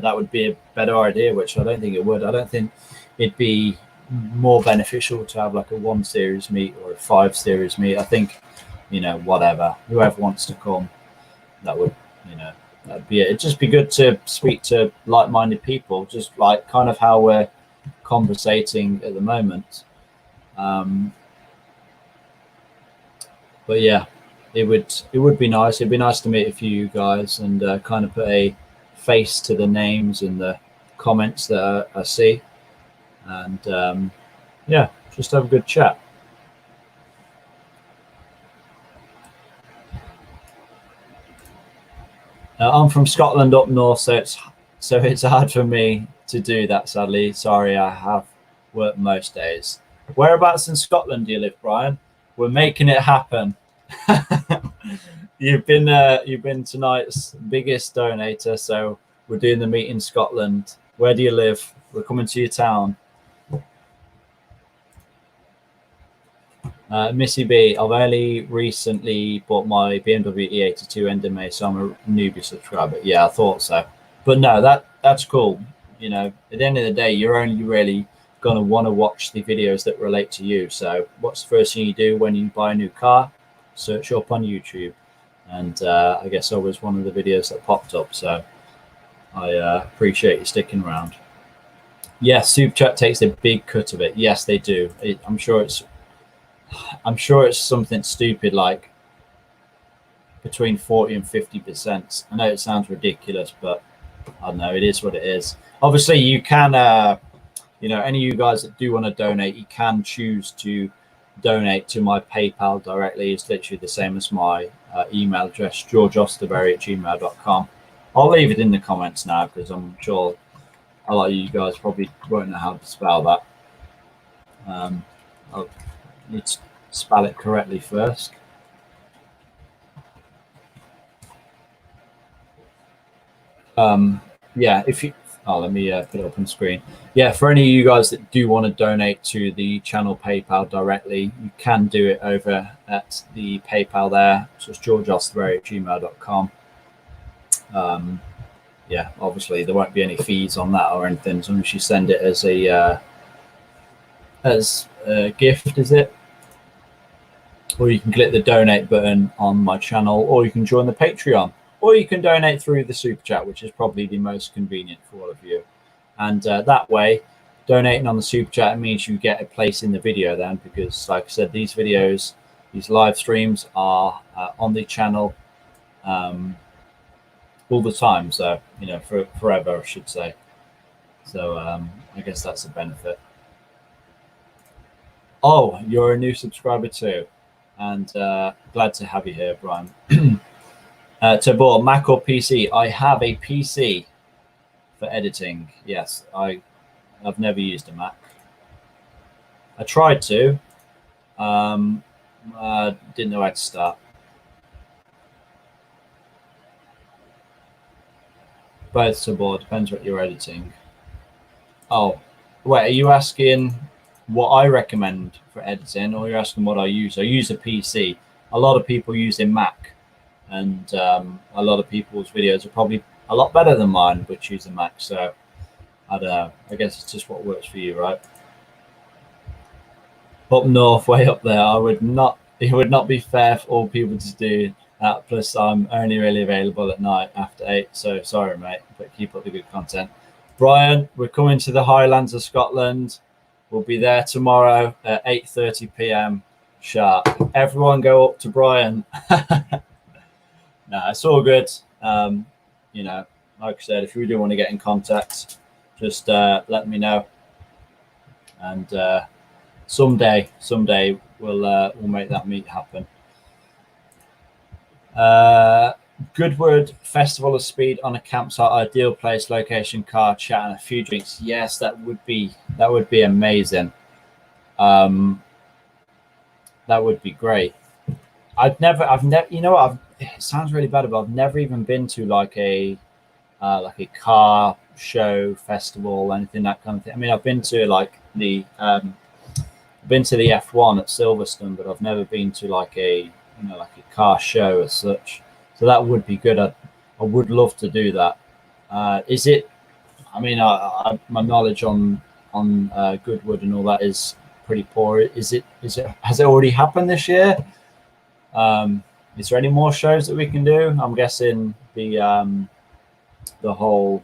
that would be a better idea, which I don't think it would. I don't think it'd be more beneficial to have like a 1 series meet or a 5 series meet. I think whoever wants to come, that'd be it. It'd just be good to speak to like-minded people, just like kind of how we're conversating at the moment. But yeah, it would be nice. It'd be nice to meet a few of you guys and kind of put a face to the names and the comments that I see, and just have a good chat. I'm from Scotland up north, so it's hard for me to do that, sadly. Sorry, I have worked most days. Whereabouts in Scotland do you live, Brian? We're making it happen. You've been tonight's biggest donator, so we're doing the meet in Scotland. Where do you live? We're coming to your town. Missy B, I've only recently bought my BMW E82 end of May, so I'm a newbie subscriber. Yeah, I thought so. But no, that's cool. You know, at the end of the day, you're only really going to want to watch the videos that relate to you. So what's the first thing you do when you buy a new car? Search up on YouTube. And I guess I was one of the videos that popped up. So I appreciate you sticking around. Yes, Super Chat takes a big cut of it. Yes, they do. I'm sure it's something stupid like between 40 and 50%. I know it sounds ridiculous, but I don't know, it is what it is. Obviously, you can, you know, any of you guys that do want to donate, you can choose to donate to my PayPal directly. It's literally the same as my email address, georgeosterberry@gmail.com. I'll leave it in the comments now because I'm sure a lot of you guys probably won't know how to spell that. I'll need to spell it correctly first. Yeah, if you let me put it up on screen. Yeah, for any of you guys that do want to donate to the channel PayPal directly, you can do it over at the PayPal there. So it's georgeosterberry@gmail.com. Yeah, obviously there won't be any fees on that or anything as long as you send it as a gift, is it? Or you can click the donate button on my channel, or you can join the Patreon, or you can donate through the Super Chat, which is probably the most convenient for all of you. And that way, donating on the Super Chat means you get a place in the video then, because like I said, these videos, these live streams are on the channel all the time. So, you know, forever, I should say. So I guess that's a benefit. Oh, you're a new subscriber too. And glad to have you here, Brian. Tabor, Mac or PC? I have a PC for editing. Yes, I've never used a Mac. I tried to. Didn't know where to start. Both, Tabor, depends what you're editing. Oh, wait, are you asking what I recommend for editing, or you're asking what I use? I use a PC. A lot of people use a Mac, and a lot of people's videos are probably a lot better than mine, which use a Mac. So I don't know. I guess it's just what works for you, right? Up north, way up there. It would not be fair for all people to do that. Plus, I'm only really available at night after 8. So sorry, mate, but keep up the good content. Brian, we're coming to the Highlands of Scotland. We'll be there tomorrow at 8:30 p.m. sharp. Everyone go up to Brian. No, it's all good. You know, like I said, if you do want to get in contact, just let me know. And someday we'll make that meet happen. Goodwood Festival of Speed on a campsite, ideal place, location, car, chat, and a few drinks. Yes, that would be amazing. That would be great. I've never, you know what? It sounds really bad, but I've never even been to like a car show, festival, anything that kind of thing. I mean, I've been to like the F1 at Silverstone, but I've never been to like a car show as such. So that would be good. I would love to do that. Is it? I mean, my knowledge on Goodwood and all that is pretty poor. Is it? Has it already happened this year? Is there any more shows that we can do? I'm guessing the whole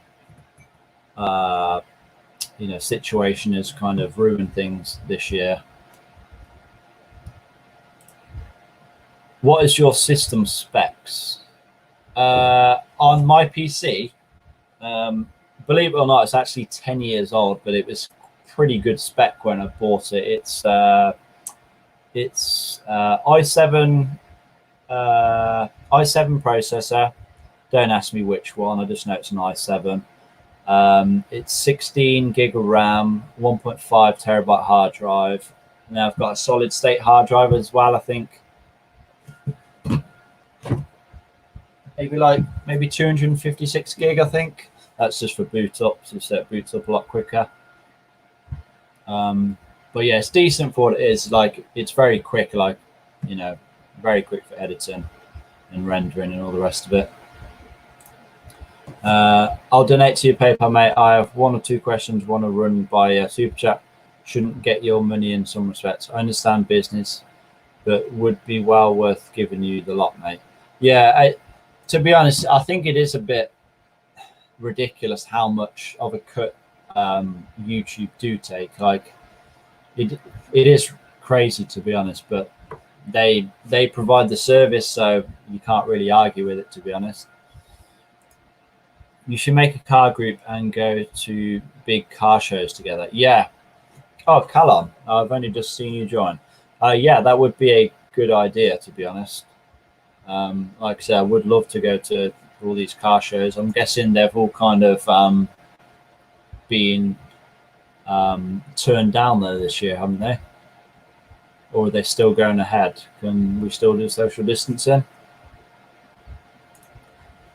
situation has kind of ruined things this year. What is your system specs? On my PC, believe it or not, it's actually 10 years old, but it was pretty good spec when I bought it. It's i7 processor, Don't ask me which one. I just know it's an i7. It's 16 gig of RAM, 1.5 terabyte hard drive. Now I've got a solid state hard drive as well. I think maybe 256 gig. I think that's just for boot up, so it boots up a lot quicker. But yeah, it's decent for what it is. Like, it's very quick, like, you know, very quick for editing and rendering and all the rest of it. I'll donate to your PayPal, mate. I have 1 or 2 questions want to run by Super Chat. Shouldn't get your money in some respects. I understand business, but would be well worth giving you the lot, mate. Yeah, to be honest, I think it is a bit ridiculous how much of a cut YouTube do take. Like, it is crazy, to be honest, but they provide the service, so you can't really argue with it, to be honest. You should make a car group and go to big car shows together. Yeah. Oh, Callum, I've only just seen you join. Yeah, that would be a good idea, to be honest. Like I said, I would love to go to all these car shows. I'm guessing they've all kind of been turned down though this year, haven't they? Or are they still going ahead? Can we still do social distancing?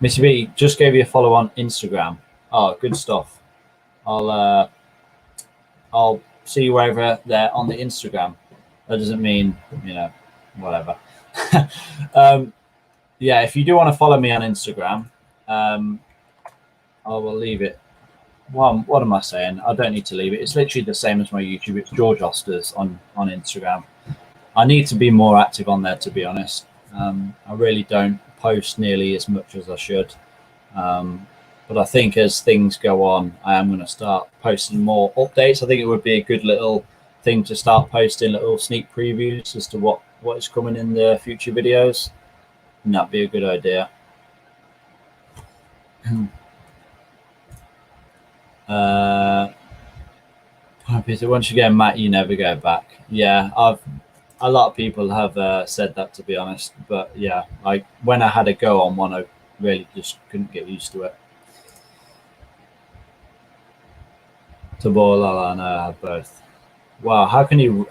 Missy B just gave you a follow on Instagram. Oh, good stuff. I'll see you over there on the Instagram. That doesn't mean, you know, whatever. Yeah, if you do want to follow me on Instagram, I will leave it. Well, what am I saying? I don't need to leave it. It's literally the same as my YouTube. It's George Osters on Instagram. I need to be more active on there, to be honest. I really don't post nearly as much as I should. But I think as things go on, I am going to start posting more updates. I think it would be a good little thing to start posting little sneak previews as to what is coming in the future videos. And that'd be a good idea. Once you go, Matt, you never go back. Yeah, a lot of people have said that, to be honest. But yeah, like when I had a go on one, I really just couldn't get used to it. Tabola, and I had both. Wow, how can you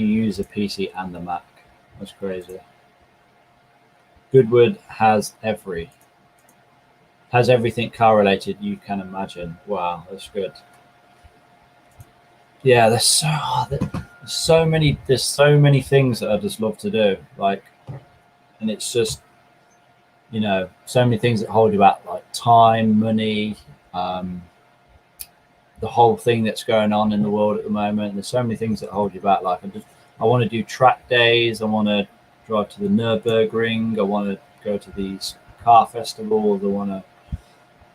use a PC and a Mac? That's crazy. Goodwood has everything car related you can imagine. Wow, that's good. Yeah, there's so many things that I just love to do, like, and it's just, you know, so many things that hold you back, like time, money, the whole thing that's going on in the world at the moment. There's so many things that hold you back. Like, I want to do track days. I want to drive to the Nürburgring. I want to go to these car festivals.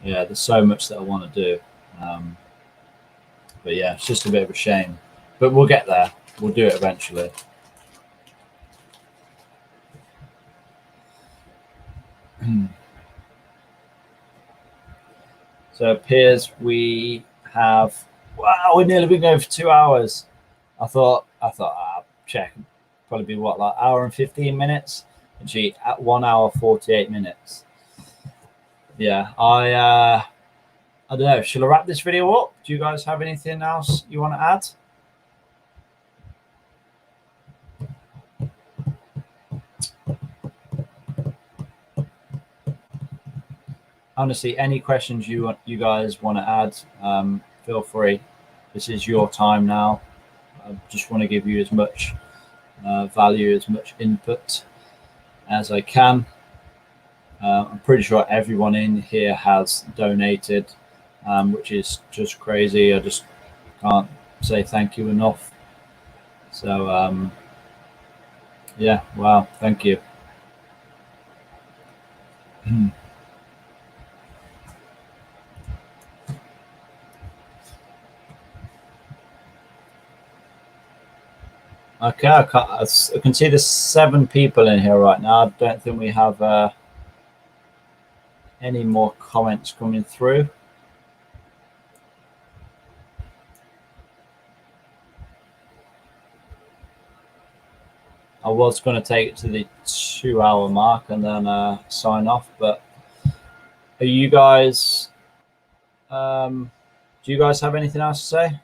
Yeah, there's so much that I want to do. But yeah, it's just a bit of a shame. But we'll get there. We'll do it eventually. So it appears we have, wow, we've nearly been going for 2 hours. I thought I'll check. Probably be what, like hour and 15 minutes? And gee, at 1 hour 48 minutes. Yeah, I don't know. Shall I wrap this video up? Do you guys have anything else you want to add? Honestly, any questions you guys want to add, feel free. This is your time now. I just want to give you as much value, as much input as I can. I'm pretty sure everyone in here has donated, which is just crazy. I just can't say thank you enough. So yeah, wow, thank you. Okay, I can see there's 7 people in here right now. I don't think we have any more comments coming through. I was going to take it to the 2 hour mark and then sign off, but Are you guys? Do you guys have anything else to say?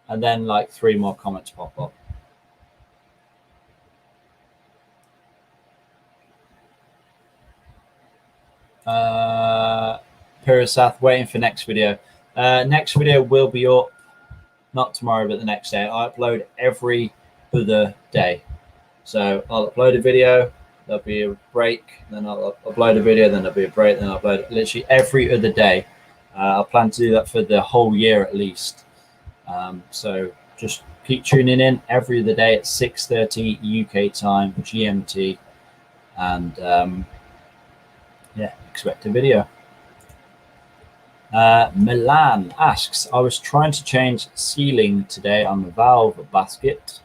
And then like 3 more comments pop up. Pirasath, waiting for next video. Next video will be up not tomorrow, but the next day. I upload every other day. So I'll upload a video, there'll be a break, then I'll upload a video, then there'll be a break, then I'll upload literally every other day. I plan to do that for the whole year at least. So just keep tuning in every other day at 6:30 UK time, GMT, and yeah, expect a video. Milan asks, I was trying to change sealing today on the valve basket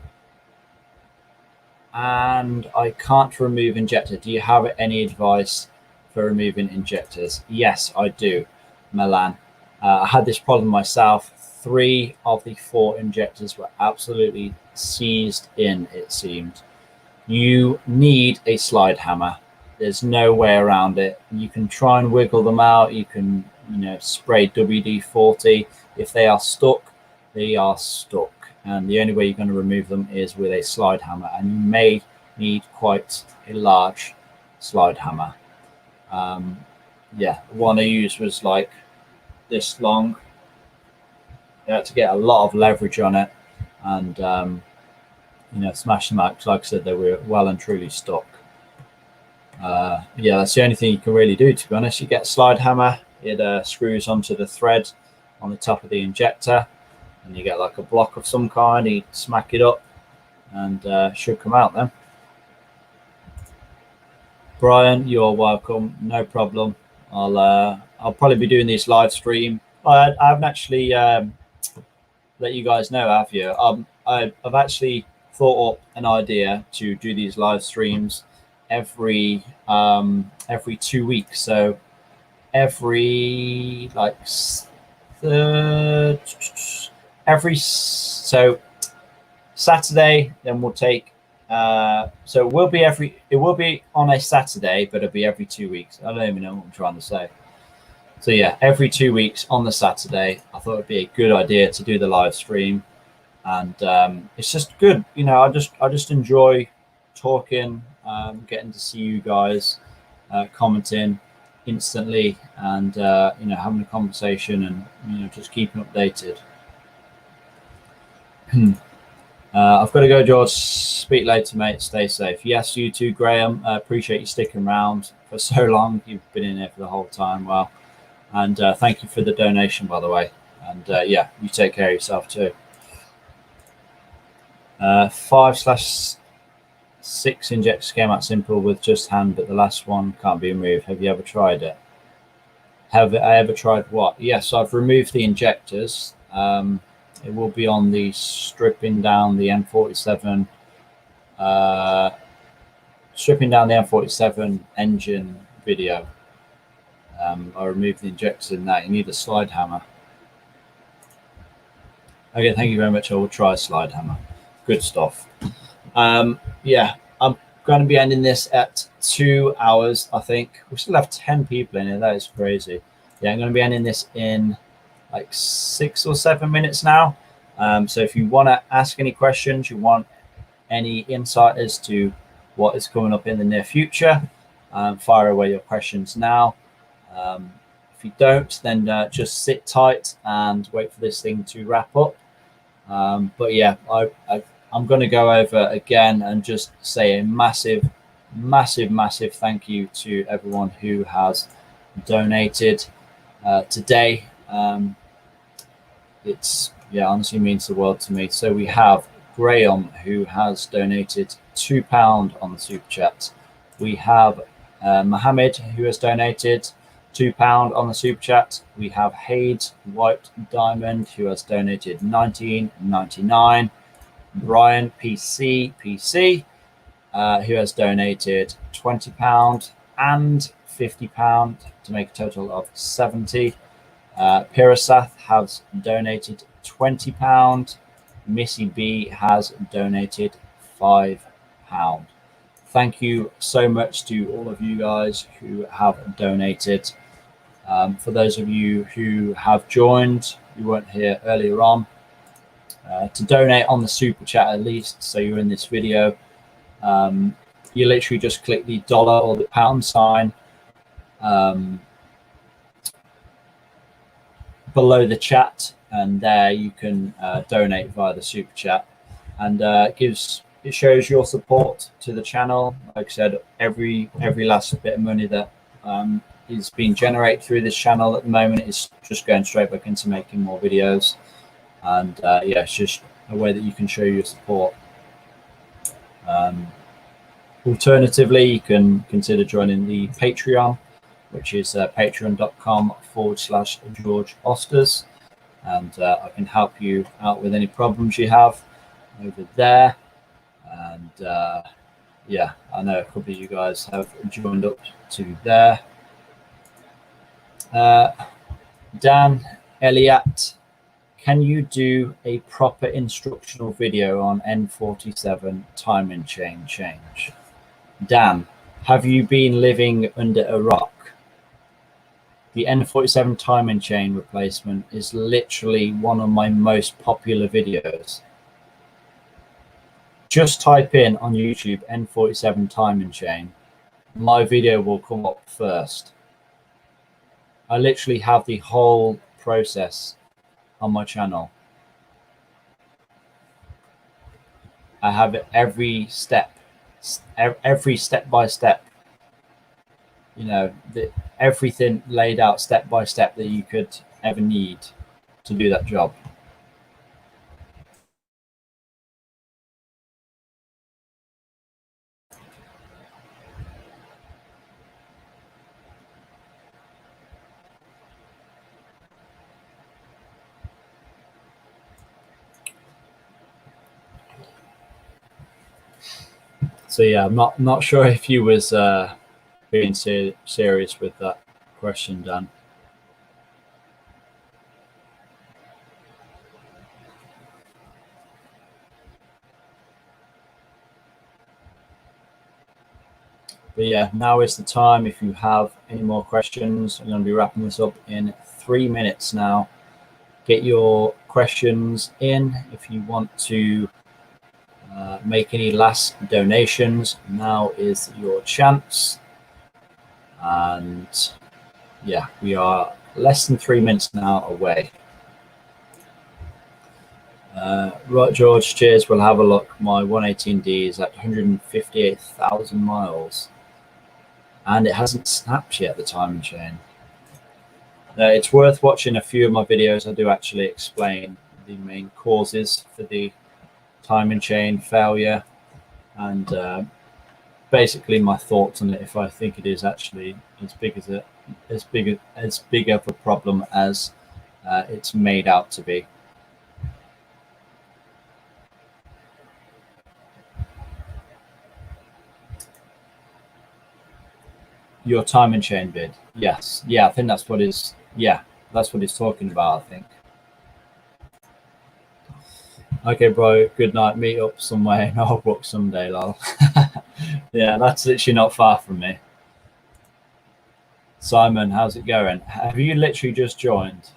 and I can't remove injector. Do you have any advice for removing injectors? Yes, I do, Milan. I had this problem myself. 3 of the 4 injectors were absolutely seized in, it seemed. You need a slide hammer. There's no way around it. You can try and wiggle them out. You can, spray WD-40. If they are stuck, they are stuck. And the only way you're going to remove them is with a slide hammer. And you may need quite a large slide hammer. Yeah, the one I used was like this long. You had to get a lot of leverage on it and, smash them out. Because like I said, they were well and truly stuck. Yeah, that's the only thing you can really do, to be honest. You get a slide hammer, it screws onto the thread on the top of the injector, and you get like a block of some kind. You smack it up, and should come out then. Brian, you're welcome. No problem. I'll probably be doing this live stream. I haven't actually let you guys know, have you? I've actually thought up an idea to do these live streams every 2 weeks. So so Saturday, then we'll take so it will be on a Saturday, but it'll be every 2 weeks. I don't even know what I'm trying to say. So yeah, every 2 weeks on the Saturday, I thought it'd be a good idea to do the live stream, and it's just good. I just enjoy talking, getting to see you guys, commenting instantly, and having a conversation, and just keeping updated. I've got to go, George. Speak later, mate. Stay safe. Yes, you too, Graham. Appreciate you sticking around for so long. You've been in here for the whole time. Well, and thank you for the donation, by the way. And yeah, you take care of yourself too. 5/6 injectors came out simple with just hand, but the last one can't be removed. Have you ever tried it? Have I ever tried what? Yes, I've removed the injectors. It will be on the stripping down the M47 engine video. I removed the injectors in that. You need a slide hammer. Okay, thank you very much. I will try a slide hammer. Good stuff. Yeah, I'm going to be ending this at 2 hours, I think. We still have 10 people in here. That is crazy. Yeah, I'm going to be ending this in like 6 or 7 minutes now. So if you want to ask any questions, you want any insight as to what is coming up in the near future, fire away your questions now. If you don't, then just sit tight and wait for this thing to wrap up. But yeah, I'm going to go over again and just say a massive thank you to everyone who has donated today. It's honestly means the world to me. So we have Graham, who has donated £2 on the super chat. We have Mohammed, who has donated £2 on the super chat. We have Hade White Diamond, who has donated $19.99. Brian PC, who has donated £20 and £50 to make a total of 70. Pirasath has donated £20. Missy B has donated £5. Thank you so much to all of you guys who have donated. For those of you who have joined, you weren't here earlier on, to donate on the super chat at least, so you're in this video, you literally just click the dollar or the pound sign below the chat, and there you can donate via the super chat, and it shows your support to the channel. Like I said, every last bit of money that is being generated through this channel at the moment is just going straight back into making more videos, and yeah, it's just a way that you can show your support. Alternatively, you can consider joining the Patreon, which is patreon.com/George Osters, and I can help you out with any problems you have over there. And yeah, I know a couple of you guys have joined up to there. Dan Elliott, can you do a proper instructional video on N47 timing chain change? Dan, have you been living under a rock? The N47 timing chain replacement is literally one of my most popular videos. Just type in on YouTube N47 timing chain. My video will come up first. I literally have the whole process on my channel. I have every step by step, you know, everything laid out step by step that you could ever need to do that job. So yeah, I'm not sure if you was being serious with that question, Dan. But yeah, now is the time. If you have any more questions, I'm going to be wrapping this up in 3 minutes now. Get your questions in. If you want to make any last donations, now is your chance. And yeah, we are less than 3 minutes now away. Right, George, cheers. We'll have a look. My 118D is at 158,000 miles. And it hasn't snapped yet, the timing chain. It's worth watching a few of my videos. I do actually explain the main causes for the timing chain failure, and basically my thoughts on it, if I think it is actually as big of a problem as it's made out to be. Your timing chain bid. Yes. Yeah, I think that's what is. Yeah, that's what he's talking about, I think. Okay, bro. Good night. Meet up somewhere in Holbrook someday, lol. Yeah, that's literally not far from me. Simon, how's it going? Have you literally just joined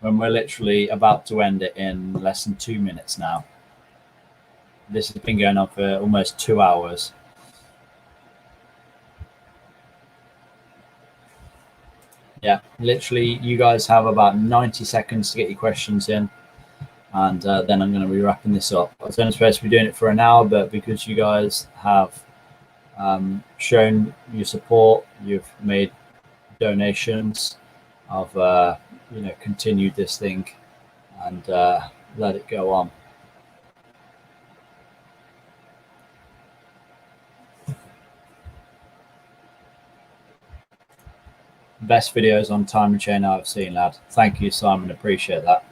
when we're literally about to end it in less than 2 minutes now? This has been going on for almost 2 hours. Yeah, literally, you guys have about 90 seconds to get your questions in, and then I'm going to be wrapping this up. I was only supposed to be doing it for an hour, but because you guys have shown your support, you've made donations, I've you know, continued this thing and let it go on. Best videos on timing chain I've seen, lad. Thank you, Simon. Appreciate that.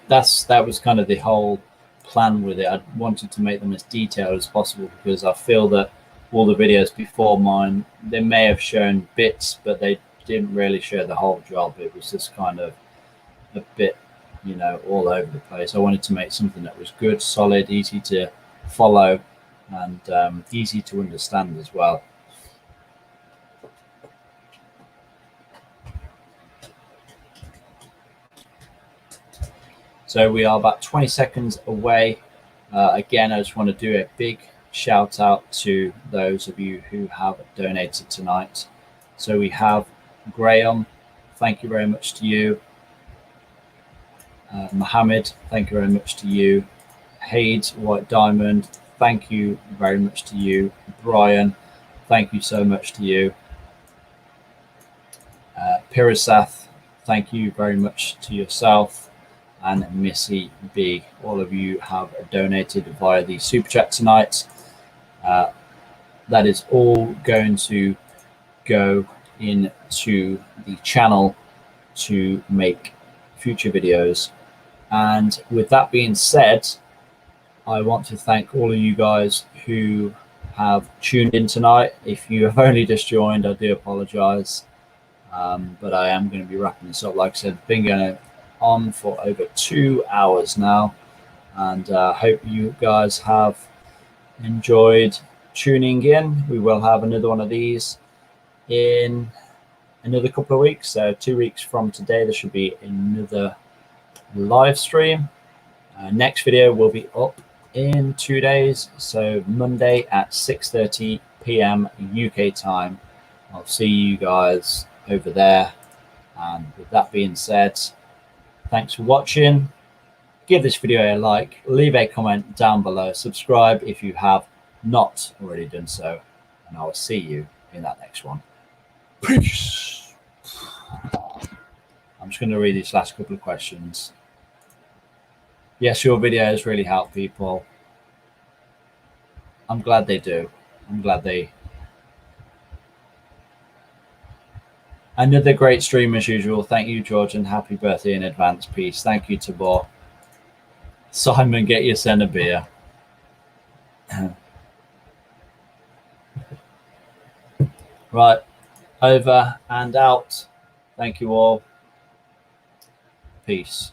That was kind of the whole plan with it. I wanted to make them as detailed as possible because I feel that all the videos before mine, they may have shown bits, but they didn't really show the whole job. It was just kind of a bit, you know, all over the place. I wanted to make something that was good, solid, easy to follow, and easy to understand as well. So we are about 20 seconds away. Again, I just want to do a big shout out to those of you who have donated tonight. So we have Graham, thank you very much to you. Mohammed, thank you very much to you. Hades White Diamond, thank you very much to you. Brian, thank you so much to you. Pirasath, thank you very much to yourself. And Missy B, all of you have donated via the super chat tonight. That is all going to go into the channel to make future videos. And with that being said, I want to thank all of you guys who have tuned in tonight. If you have only just joined, I do apologize. But I am going to be wrapping this up. Like I said, been going on for over 2 hours now, and hope you guys have enjoyed tuning in. We will have another one of these in another couple of weeks. So 2 weeks from today, there should be another live stream. Next video will be up in 2 days, so Monday at 6:30 p.m. UK time. I'll see you guys over there. And with that being said, thanks for watching. Give this video a like, leave a comment down below, subscribe if you have not already done so, and I will see you in that next one. Peace. I'm just going to read these last couple of questions. Yes, your videos really help people. I'm glad they do. I'm glad they... Another great stream as usual. Thank you, George, and happy birthday in advance. Peace. Thank you, Tabor. Simon, get your son a beer. Right. Over and out. Thank you all. Peace.